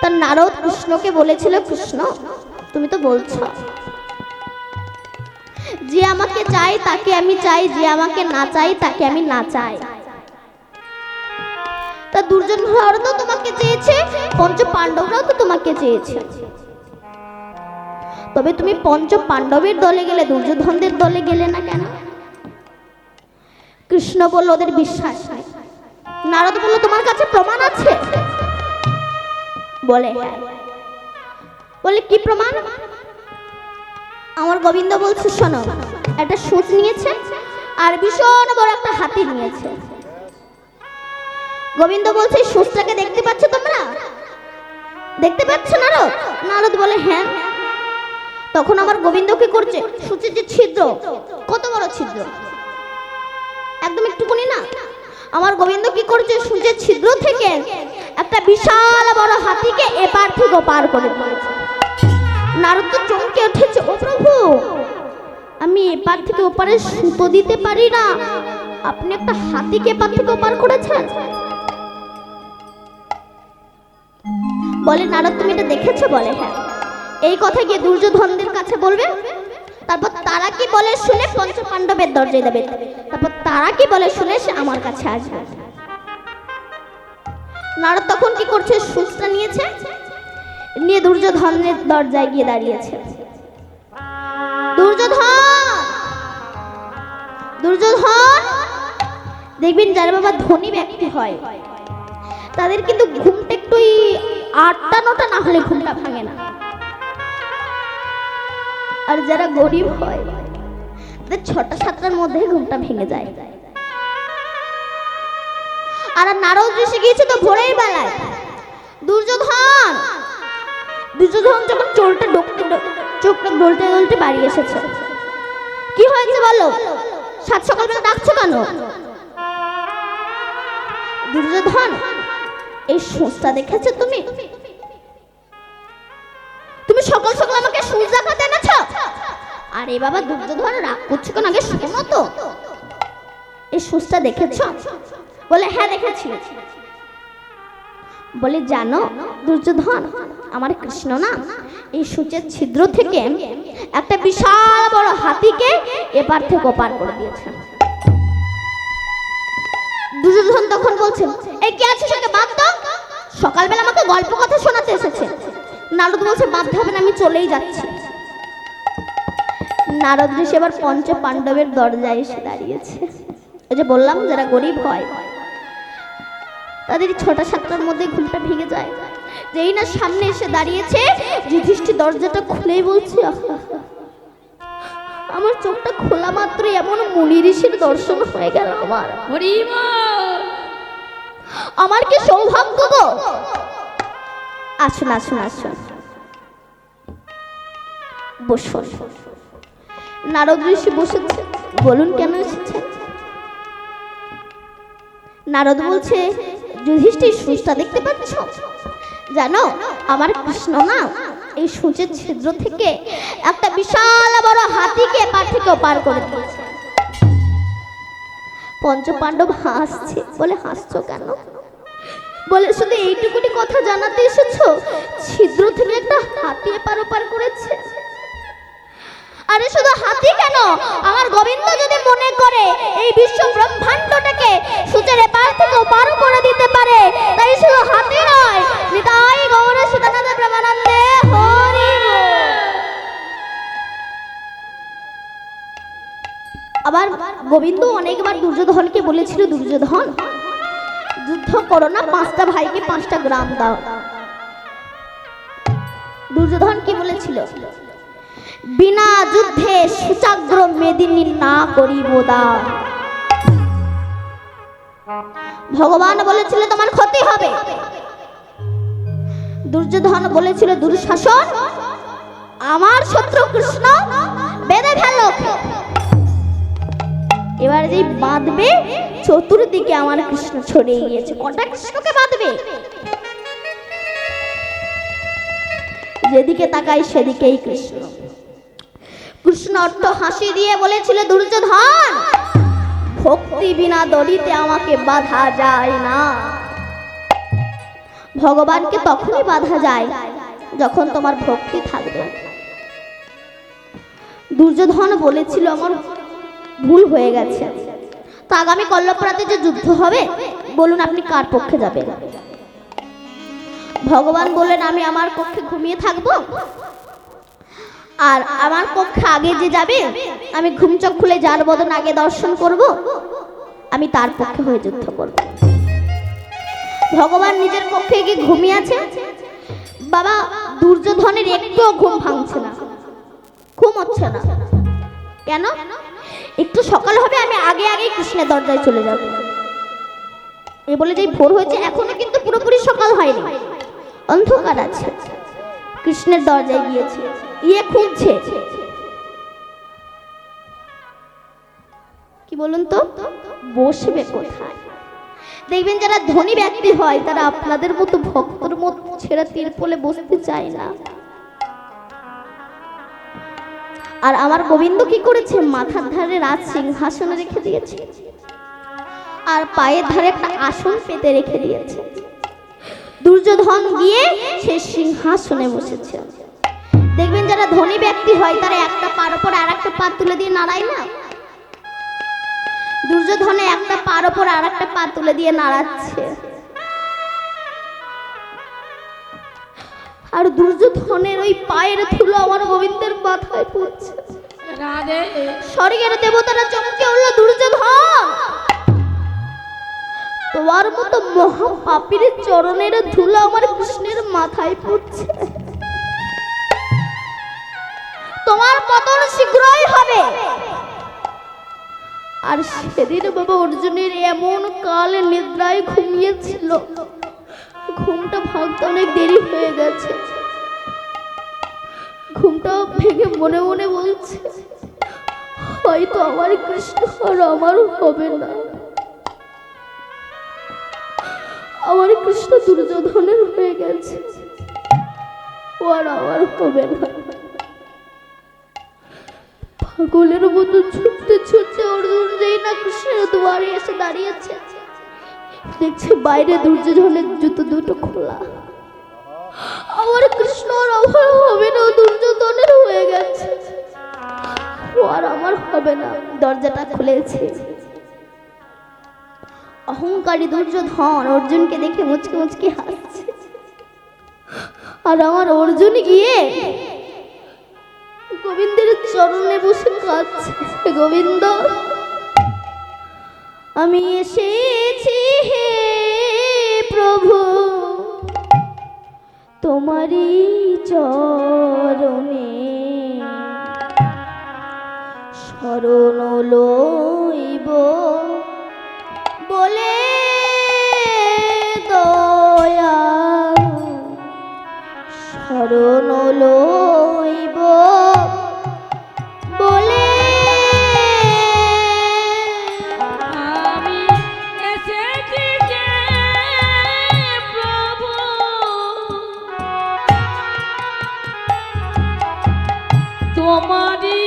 তার নারদ কৃষ্ণকে বলেছিল, কৃষ্ণ তুমি তো বলছো যে আমাকে চাই তাকে আমি চাই, যে আমাকে না চাই তাকে আমি না চাই। তা দুর্যোধনরাও তো তোমাকে চেয়েছে, পঞ্চ পাণ্ডবরাও তো তোমাকে চেয়েছে, তবে তুমি পঞ্চ পাণ্ডবের দলে গেলে, দুর্যোধনদের দলে গেলে না কেন? কৃষ্ণ বলল, ওদের বিশ্বাস নাই। নারদ বলল, তোমার কাছে প্রমাণ আছে? বলে হ্যাঁ। বলে কি প্রমাণ? আমার গোবিন্দ বলছে, শোনো, একটা সূচ নিয়েছে আর ভীষণ বড় একটা হাতি নিয়েছে। গোবিন্দ বলছে, সূচটাকে দেখতে পাচ্ছ তোমরা? দেখতে পাচ্ছ নারদ? নারদ বলে হ্যাঁ। তখন আমার গোবিন্দ কি করছে, সূচের যে ছিদ্র, কত বড় ছিদ্র, একদম একটুকুনি না। আমার গোবিন্দ কি করছে, সূচের ছিদ্র থেকে একটা বিশাল বড় হাতিকে এপার থেকে ওপার করে দিয়েছে। নারদ তো চমকে উঠেছে, ও প্রভু, আমি এপার থেকে ওপারে সুতো দিতে পারি না, আপনি একটা হাতিকে এপার থেকে ওপার করেছেন? বলে, নারদ তুমি এটা দেখেছো? বলে হ্যাঁ। এই কথা গিয়ে দুর্যোধনদের কাছে বলবে, তারপর তারা কি বলে শুনে পঞ্চ পাণ্ডবের দরজায় দেবে, তারপর তারা কি বলে শুনে সে আমার কাছে আসবে। নারদ তখন কি করছে, সূচটা নিয়েছে, নিয়ে দুর্যোধনের দরজায় গিয়ে দাঁড়িয়েছে। দুর্যোধন, দুর্যোধন, দেখবেন যারা বাবা ধনী ব্যক্তি হয় তাদের কিন্তু ঘুমটা একটু 8টা-9টা না হলে ঘুমটা ভাঙে না, আর যারা গরিব হয় তাদের 6টা-7টার মধ্যে ঘুমটা ভেঙে যায়। আর নারদ ঋষি গিয়েছে তো ভোরের বেলায়। দুর্যোধন, দুর্যোধন যখন চোরটা চোখটা ডলতে ডলতে বাড়ি এসেছে। কি হয়েছে বলো, সাত সকালবেলা ডাকছো কেন? দুর্যোধন, এই সূচটা দেখেছো তুমি? তুমি সকাল সকাল আমাকে সূচ দেখাতে এনেছ? আরে বাবা দুর্যোধন, রাগ করছো কেন? আগে শোনো তো, এই সূচটা দেখেছো? বলে হ্যাঁ দেখেছি। বলে জানো দুর্যোধন, আমার কৃষ্ণ না এই সূচের ছিদ্র থেকে একটা বিশাল বড় হাতিকে এপার থেকে ওপার করে দিয়েছে। দুর্যোধন তখন বলছে, এই কে আছে সেটা বাদ দাও, সকালবেলা আমাকে গল্প কথা শোনাতে এসেছে। নারদ বলছে, বাদ হবে না, আমি চলেই যাচ্ছি। নারদ ঋষি এবার পঞ্চ পাণ্ডবের দরজায় এসে দাঁড়িয়েছে। ওই যে বললাম যারা গরিব হয় তাদের 6টা-7টার মধ্যে ঘুমটা ভেঙে যায়। যেই না সামনে এসে দাঁড়িয়েছে, যুধিষ্ঠির দরজাটা খুলেই বলছে, আমার চোখটা খোলা মাত্রই এমন মুনি ঋষির দর্শন হয়ে গেল। আমার কি সৌভাগ্য গো। আসুন আসুন আসুন, বসুন। নারদ ঋষি বসেছে। বলুন কেন এসেছেন? নারদ বলছে, যুধিষ্ঠির সূচটা দেখতে পাচ্ছ? জানো আমার কৃষ্ণ না এই সূচের ছিদ্র থেকে একটা বিশাল বড় হাতিকে এপার থেকে ওপার করে দিয়েছে। পঞ্চপাণ্ডব হাসছে, বলে হাসছো কেন? বলে শুধু এইটুকুনি কথা জানাতে এসেছো, ছিদ্র থেকে একটা হাতি এপার ওপার করেছে। আরে শুধু হাতি কেন, আমার গোবিন্দ যদি মনে করে এই বিশ্ব ব্রহ্মাণ্ডটাকে সূচের এপার থেকে ওপার করে দিতে পারে, তাই শুধু হাতি নয়, নিতাই গৌর সীতানাথ প্রেমানন্দে হরি বল। আবার গোবিন্দ অনেকবার দুর্যোধনকে বলেছিল, দুর্যোধন যুদ্ধ করো না, 5টা ভাইকে 5টা গ্রাম দাও। দুর্যোধন কি বলেছিল? বিনা যুদ্ধে সুচাগ্র মেদিনী না করিব দান। ভগবান বলেছিল তোমার ক্ষতি হবে। দুর্যোধন বলেছিল, দুঃশাসন আমার শত্রু কৃষ্ণ বেঁধে ফেলো। এবার যেই বাঁধবে, চতুর্দিকে আমার কৃষ্ণ ছড়িয়ে গিয়েছে। কটা কৃষ্ণকে বাঁধবে? যেদিকে তাকাই সেদিকেই কৃষ্ণ। কৃষ্ণ অট্ট হাসি দিয়ে বলেছিল, দুর্যোধন ভক্তি বিনা দড়িতে আমাকে বাঁধা যায় না। ভগবানকে তখনই বাঁধা যায় যখন তোমার ভক্তি থাকবে। দুর্যোধন বলেছিল, আমার ভুল হয়ে গেছে, তো আগামী কল্লপরাতে যে যুদ্ধ হবে, বলুন আপনি কার পক্ষে যাবেন? ভগবান বললেন, আমি আমার পক্ষে ঘুমিয়ে থাকবো, আর আমার পক্ষে আগে যে যাবে, আমি ঘুমচোখ খুলে যার বদন আগে দর্শন করব, আমি তার পক্ষে হয়ে যুদ্ধ করব। ভগবান নিজের পক্ষে গিয়ে ঘুমিয়ে আছে। বাবা দুর্যোধনের একটুও ঘুম ভাঙছে না, ঘুম হচ্ছে না। কেন? একটু সকাল হবে, আমি আগে আগে কৃষ্ণের দরজায় চলে যাব। এ বলে যে ভোর হয়েছে, এখনো কিন্তু পুরোপুরি সকাল হয়নি, অন্ধকার আছে। কৃষ্ণের দরজায় গিয়েছে, খুঁজছে। কি বলুন তো, বসবে কোথায়? দেখবেন যারা ধনী ব্যক্তি হয়, তারা আপনাদের মতো ভক্তর মতো ছেড়ে তিরপলে বসতে চায় না। আর আমার গোবিন্দ কি করেছে? মাথার ধারে রাজ সিংহাসনে রেখে দিয়েছে, আর পায়ের ধারে একটা আসন পেতে রেখে দিয়েছে। দুর্যোধন গিয়ে সেই সিংহাসনে বসেছে। দেখবেন যারা ধনী ব্যক্তি হয়, তারা একটা পার ওপর আর একটা পা তুলে দিয়ে নাড়ায় না। দুর্যোধনে একটা পার ওপর আর একটা পা তুলে দিয়ে নাড়াচ্ছে। আর দুর্যোধনের ওই পায়ের ধুলো আমার গোবিন্দের মাথায় পড়ছে। রাধে। স্বর্গের দেবতারা চমকে উঠল, দুর্যোধন তোমার মতো মহা পাপীর চরণের ধুলো আমার কৃষ্ণের মাথায় পড়ছে, তোমার পতন শীঘ্রই হবে। আর সেদিন বাবা অর্জুনের এমন কাল নিদ্রায় ঘুমিয়েছিল, ঘুমটা ভাঙতে অনেক দেরি হয়ে গেছে। ঘুমটা ভেঙে মনে মনে বলছে, হয়তো আমার কৃষ্ণ আর আমার হবে না, আমার কৃষ্ণ দুর্যোধনের হয়ে গেছে, ও আর আমার হবে না। পাগলের মতো ছুটতে ছুটতে অর্জুন যেই না কৃষ্ণের দুয়ারে এসে দাঁড়িয়েছে, দেখছে বাইরে দুর্যোধনের জুতো দুটো খোলা। আমার কৃষ্ণ আর আমার হবে না, দুর্যোধনের হয়ে গেছে, ও আর আমার হবে না। দরজাটা খুলেছে। অহংকারী দুর্যোধন অর্জুনকে দেখে মুচকি মুচকি হাসছে। আর আমার অর্জুন গিয়ে গোবিন্দের চরণে বসে কাঁদছে, গোবিন্দ আমি এসেছি হে প্রভু তোমারই চরণে, শরণ লইব বলে দয়া, শরণ লইব বলে আমি এসেছি যে প্রভু তোমারই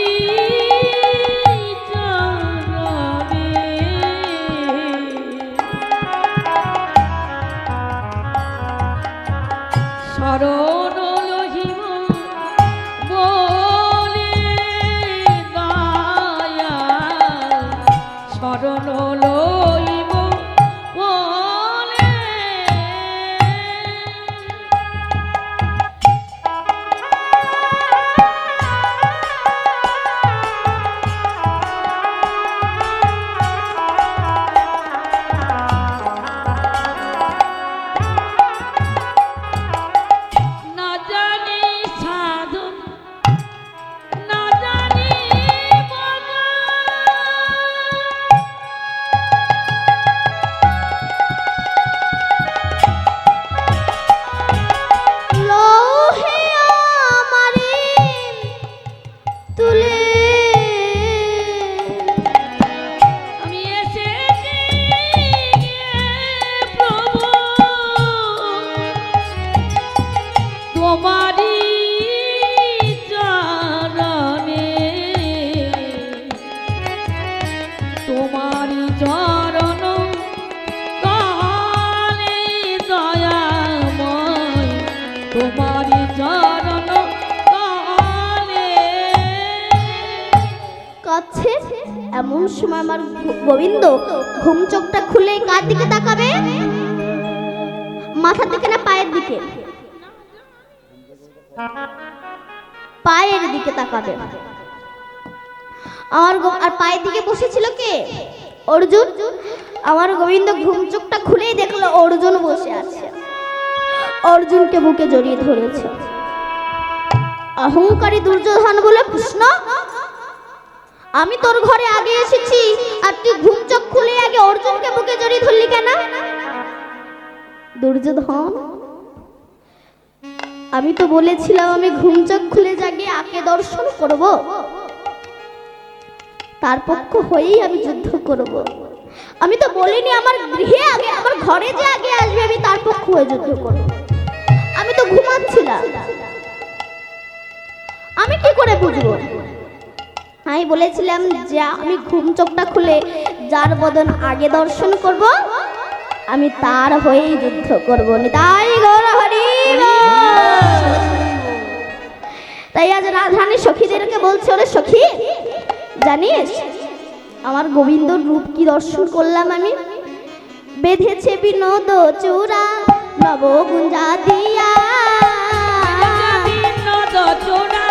চরণে, পাচ্ছে, এমন সময় আমার গোবিন্দ ঘুম চোখটা খুলে কার দিকে তাকাবে? মাথার দিকে না পায়ের দিকে? পায়ের দিকে তাকাবে। আর পায়ের দিকে বসেছিল কে? অর্জুন। আমার গোবিন্দ ঘুম চোখটা খুলেই দেখলো অর্জুন বসে আছে, অর্জুনকে বুকে জড়িয়ে ধরেছে। অহংকারী দুর্যোধন বলে, কৃষ্ণ আমি তোর ঘরে আগে এসেছি আর তুই ঘুম চোখ খুলে আগে অর্জুনকে বুকে জড়িয়ে ধরলি কেন? দুর্যোধন, আমি তো বলেছিলাম আমি ঘুম চোখ খুলে জাগে আকে দর্শন করব, তার পক্ষ হয়েই আমি যুদ্ধ করব। আমি তো বলিনি আমার গৃহে আগে, আমার ঘরে যে আগে আসবে আমি তার পক্ষ হয়ে যুদ্ধ করব। আমি তো ঘুমাচ্ছিলাম, আমি কি করে বুঝবো? আমি বলেছিলাম যে আমি ঘুম চোখটা খুলে যার বদন আগে দর্শন করব আমি তার হয়েই যুদ্ধ করব। তাই গৌর হরি। তাই আজ রাধারানী সখীদেরকে বলছে, ওরে সখী জানিস আমার গোবিন্দর রূপ কি দর্শন করলাম আমি? বেঁধেছে বিনোদ চূড়া নবগুঞ্জা দিয়া, বিনোদ চূড়া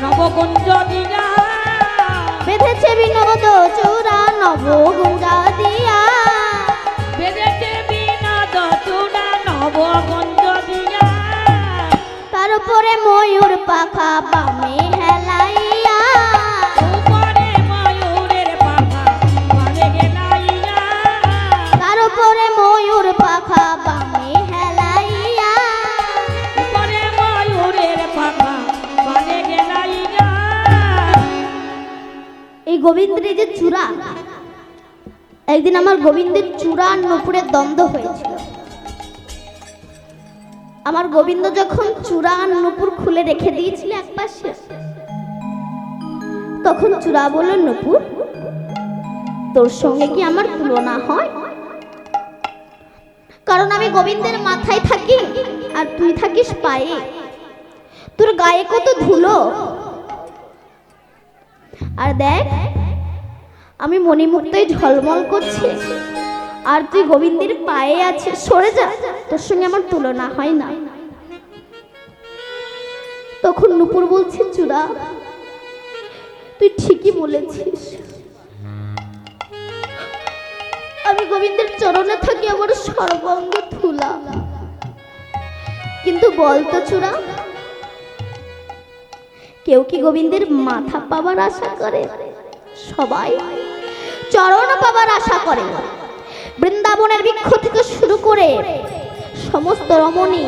নবগুঞ্জ দিয়া, বেঁধেছে বিনোদ চূড়া নবগুঞ্জা দিয়া, বেঁধেছে বিনোদ চূড়া নবগুঞ্জ দিয়া, তার উপরে ময়ূর পাখা বামে হেলাইয়া, উপরে ময়ূরের পাখা বামে হেলাইয়া, তার উপরে ময়ূর পাখা বামে হেলাইয়া, উপরে ময়ূরের পাখা বামে হেলাইয়া। এই গোবিন্দের যে চূড়া, একদিন আমার গোবিন্দের চূড়া আর নূপুরের দ্বন্দ্ব হয়েছিল। আমার গোবিন্দ যখন চূড়া আর নূপুর খুলে রেখে দিয়েছিল এক পাশে, তখন চূড়া বলল, নূপুর তোর সঙ্গে কি আমার তুলনা হয়? কারণ আমি গোবিন্দের মাথায় থাকি আর তুই থাকিস পায়ে, তোর গায়ে কত ধুলো। আর দেখ আমি মণিমুক্তই ঝলমল করছি আর তুই গোবিন্দের পায়ে আছিস, সরে যা, তোর সঙ্গে আমার তুলনা হয় না। তখন নূপুর বলছে, চূড়া তুই ঠিকই বলেছিস, আমি গোবিন্দের চরণে থাকি, আমার সর্বাঙ্গ ধুলা। কিন্তু বলতো চূড়া, কেউ কি গোবিন্দের মাথা পাবার আশা করে? সবাই চরণ পাবার আশা করে। বৃন্দাবনের বৃক্ষ থেকে শুরু করে সমস্ত রমণী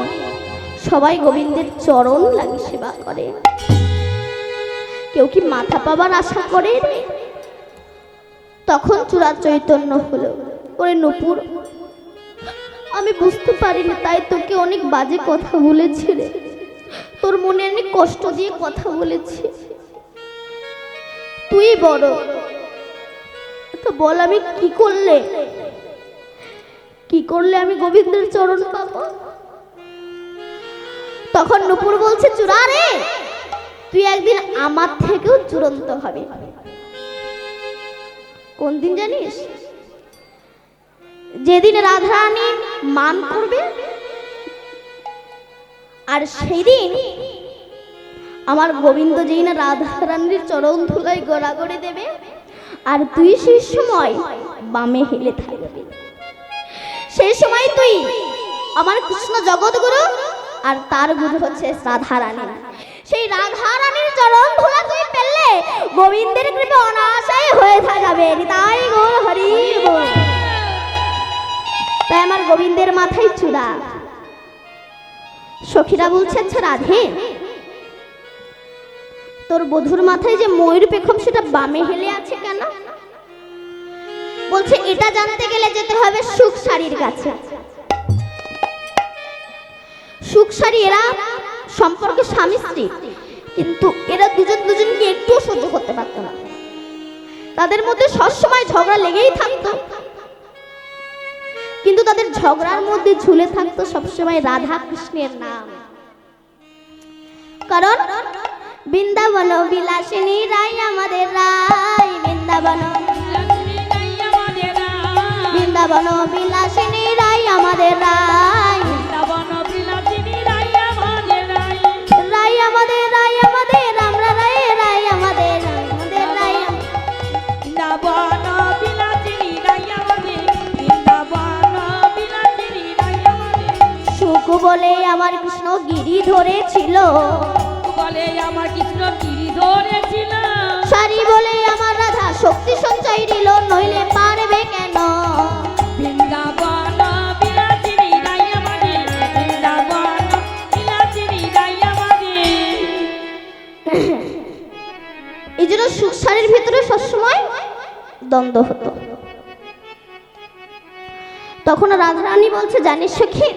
সবাই গোবিন্দের চরণ লাগি সেবা করে। কেউ কি মাথা পাবার আশা করে? তখন চূড়া চৈতন্য হলো, ওরে নূপুর আমি বুঝতে পারিনি, তাই তোকে অনেক বাজে কথা বলেছি রে, তোর মনে অনেক কষ্ট দিয়ে কথা বলেছি, তুই বড়, তো বল আমি কি করলে আমি গোবিন্দের চরণ পাবো? তখন নূপুর বলছে, চূড়া রে তুই একদিন আমার থেকেও চূড়ান্ত হবে। কোন দিন জানিস? যেদিন রাধারানী মান করবে, আর সেই দিন আমার গোবিন্দ যেই না রাধারানীর চরণ ধুলায় গড়াগড়ি দেবে, আর তুই সেই সময় বামে হেলে থাকবি। সেই সময় তুই আমার কৃষ্ণ জগৎগুরু আর তার গুরু হচ্ছে রাধারানী। সেই রাধারানীর চরণ ধুলা তুই পেলে গোবিন্দের কৃপা অনায়াসেই হয়ে যাবে। তাই গৌর হরি বল। তাই আমার গোবিন্দের মাথায় চূড়া। সখীরা বলছে, আচ্ছা রাধে তোর বধুর মাথায় যে ময়ূর পেখম সেটা বামে হেলে আছে কেন? বলছে এটা জানতে গেলে যেতে হবে সুখসারীর কাছে। সুখসারী এরা সম্পর্কে স্বামী স্ত্রী, কিন্তু এরা দুজনকে একটু সহ্য করতে পারত না, তাদের মধ্যে সবসময় ঝগড়া লেগেই থাকতো। কিন্তু তাদের ঝগড়ার মধ্যে ঝুলে থাকতো সবসময় রাধা কৃষ্ণের নাম। কারণ বৃন্দাবন বিলাসিনী রাই আমাদের রাই। বৃন্দাবন বিলাসিনী রাই আমাদের রাই। বৃন্দাবন বিলাসিনী রাই আমাদের রাই বৃন্দাবন বিলাসিনী রাই আমাদের রাই। রাই আমাদের রাই আমাদের আমরা রাই রাই আমাদের রাই বৃন্দাবন বিলাসিনী রাই আমাদের। বৃন্দাবন বিলাসিনী রাই আমাদের। সুখ বলে আমার কৃষ্ণ গিরি ধরেছিল বলে আমার কৃষ্ণ গিরি ধরেছিল। সারি বলে আমার রাধা শক্তি সঞ্চয় দিল নইলে পারবে কেন বৃন্দাবন বিলাসিনী রাই আমাদের। বৃন্দাবন বিলাসিনী রাই আমাদের। এই জন্য সুখ সারির ভিতরে সবসময় দ্বন্দ্ব হতো। তখন রাধারানী বলছে জানিস সখী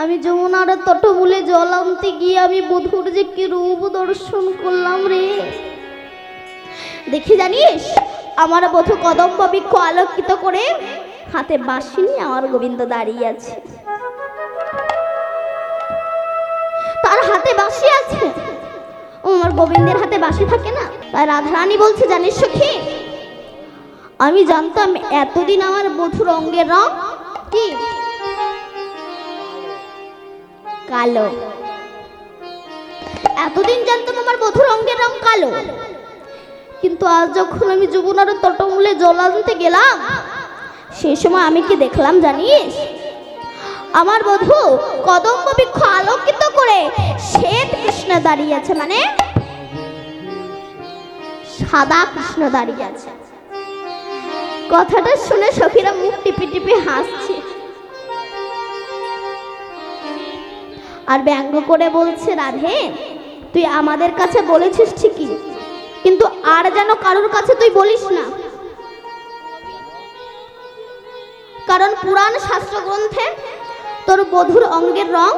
আমি যমুনার তটমূলে জল আনতে গিয়ে আমি বধুর যে কি রূপ দর্শন করলাম রে দেখি জানিস আমার বধূ কদম্ব বৃক্ষ আলোকিত করে হাতে বাঁশি নিয়ে আমার গোবিন্দ দাঁড়িয়ে আছে তার হাতে বাঁশি আছে আমার গোবিন্দের হাতে বাঁশি থাকে না তাই রাধারানী বলছে জানিস সখী আমি জানতাম এতদিন আমার বধূর অঙ্গের রং কি কালো এতদিন জানতাম আমার বধূর অঙ্গের রং কালো কিন্তু আজ যখন আমি যমুনার তটমূলে জল আনতে গেলাম সেই সময় আমি কি দেখলাম জানিস আমার বধূ কদম্ব বৃক্ষ আলোকিত করে শ্বেত কৃষ্ণ দাঁড়িয়ে আছে মানে সাদা কৃষ্ণ দাঁড়িয়ে আছে কথাটা শুনে সখীরা মুখ টিপি টিপি হাসছে আর ব্যঙ্গ করে বলছে রাধে তুই আমাদের কাছে বলেছিস ঠিকই কিন্তু আর যেন কারোর কাছে তুই বলিস না কারণ পুরাণ শাস্ত্র গ্রন্থে তোর বধূর অঙ্গের রং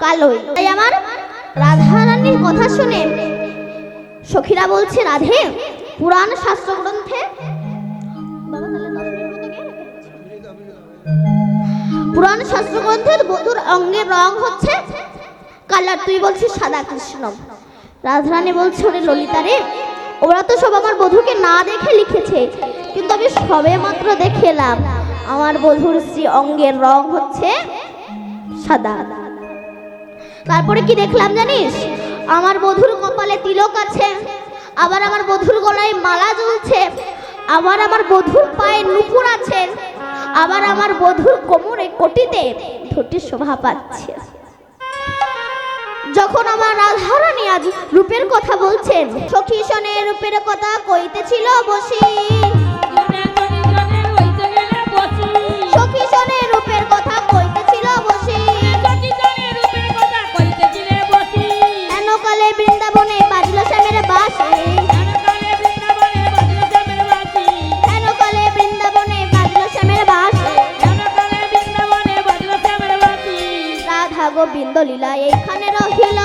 কালোই তাই আমার রাধারানীর কথা শুনে সখীরা বলছে রাধে পুরাণ শাস্ত্র গ্রন্থে পুরাণ শাস্ত্র গ্রন্থের বধূর অঙ্গের রং হচ্ছে কালার তুই বলছিস সাদা কৃষ্ণ রাধারানী বলছে ওরে ললিতা রে ওরা তো সব আমার বধূকে না দেখে লিখেছে কিন্তু আমি সবে মাত্র দেখলাম আমার বধূর শ্রী অঙ্গের রং হচ্ছে সাদা তারপরে কি দেখলাম জানিস আমার বধূর কপালে তিলক আছে আবার আমার বধূর গলায় মালা ঝুলছে আবার আমার বধূর পায়ে নুপুর আছে আবার আমার বধূর কোমরে কোটিতে ধুতির শোভা পাচ্ছে যখন আমার রাধারানী আজ রূপের কথা বলছেন সখী শোনে রূপের কথা কইতেছিল বসি সখী শোনে রূপের কথা কইতেছিল বসি এনকালে বৃন্দাবনে বাজলো শ্যামের বাঁশি এনকালে বৃন্দাবনে বাজলো শ্যামের বাঁশি রাধা গোবিন্দ লীলা এইখানে রহিল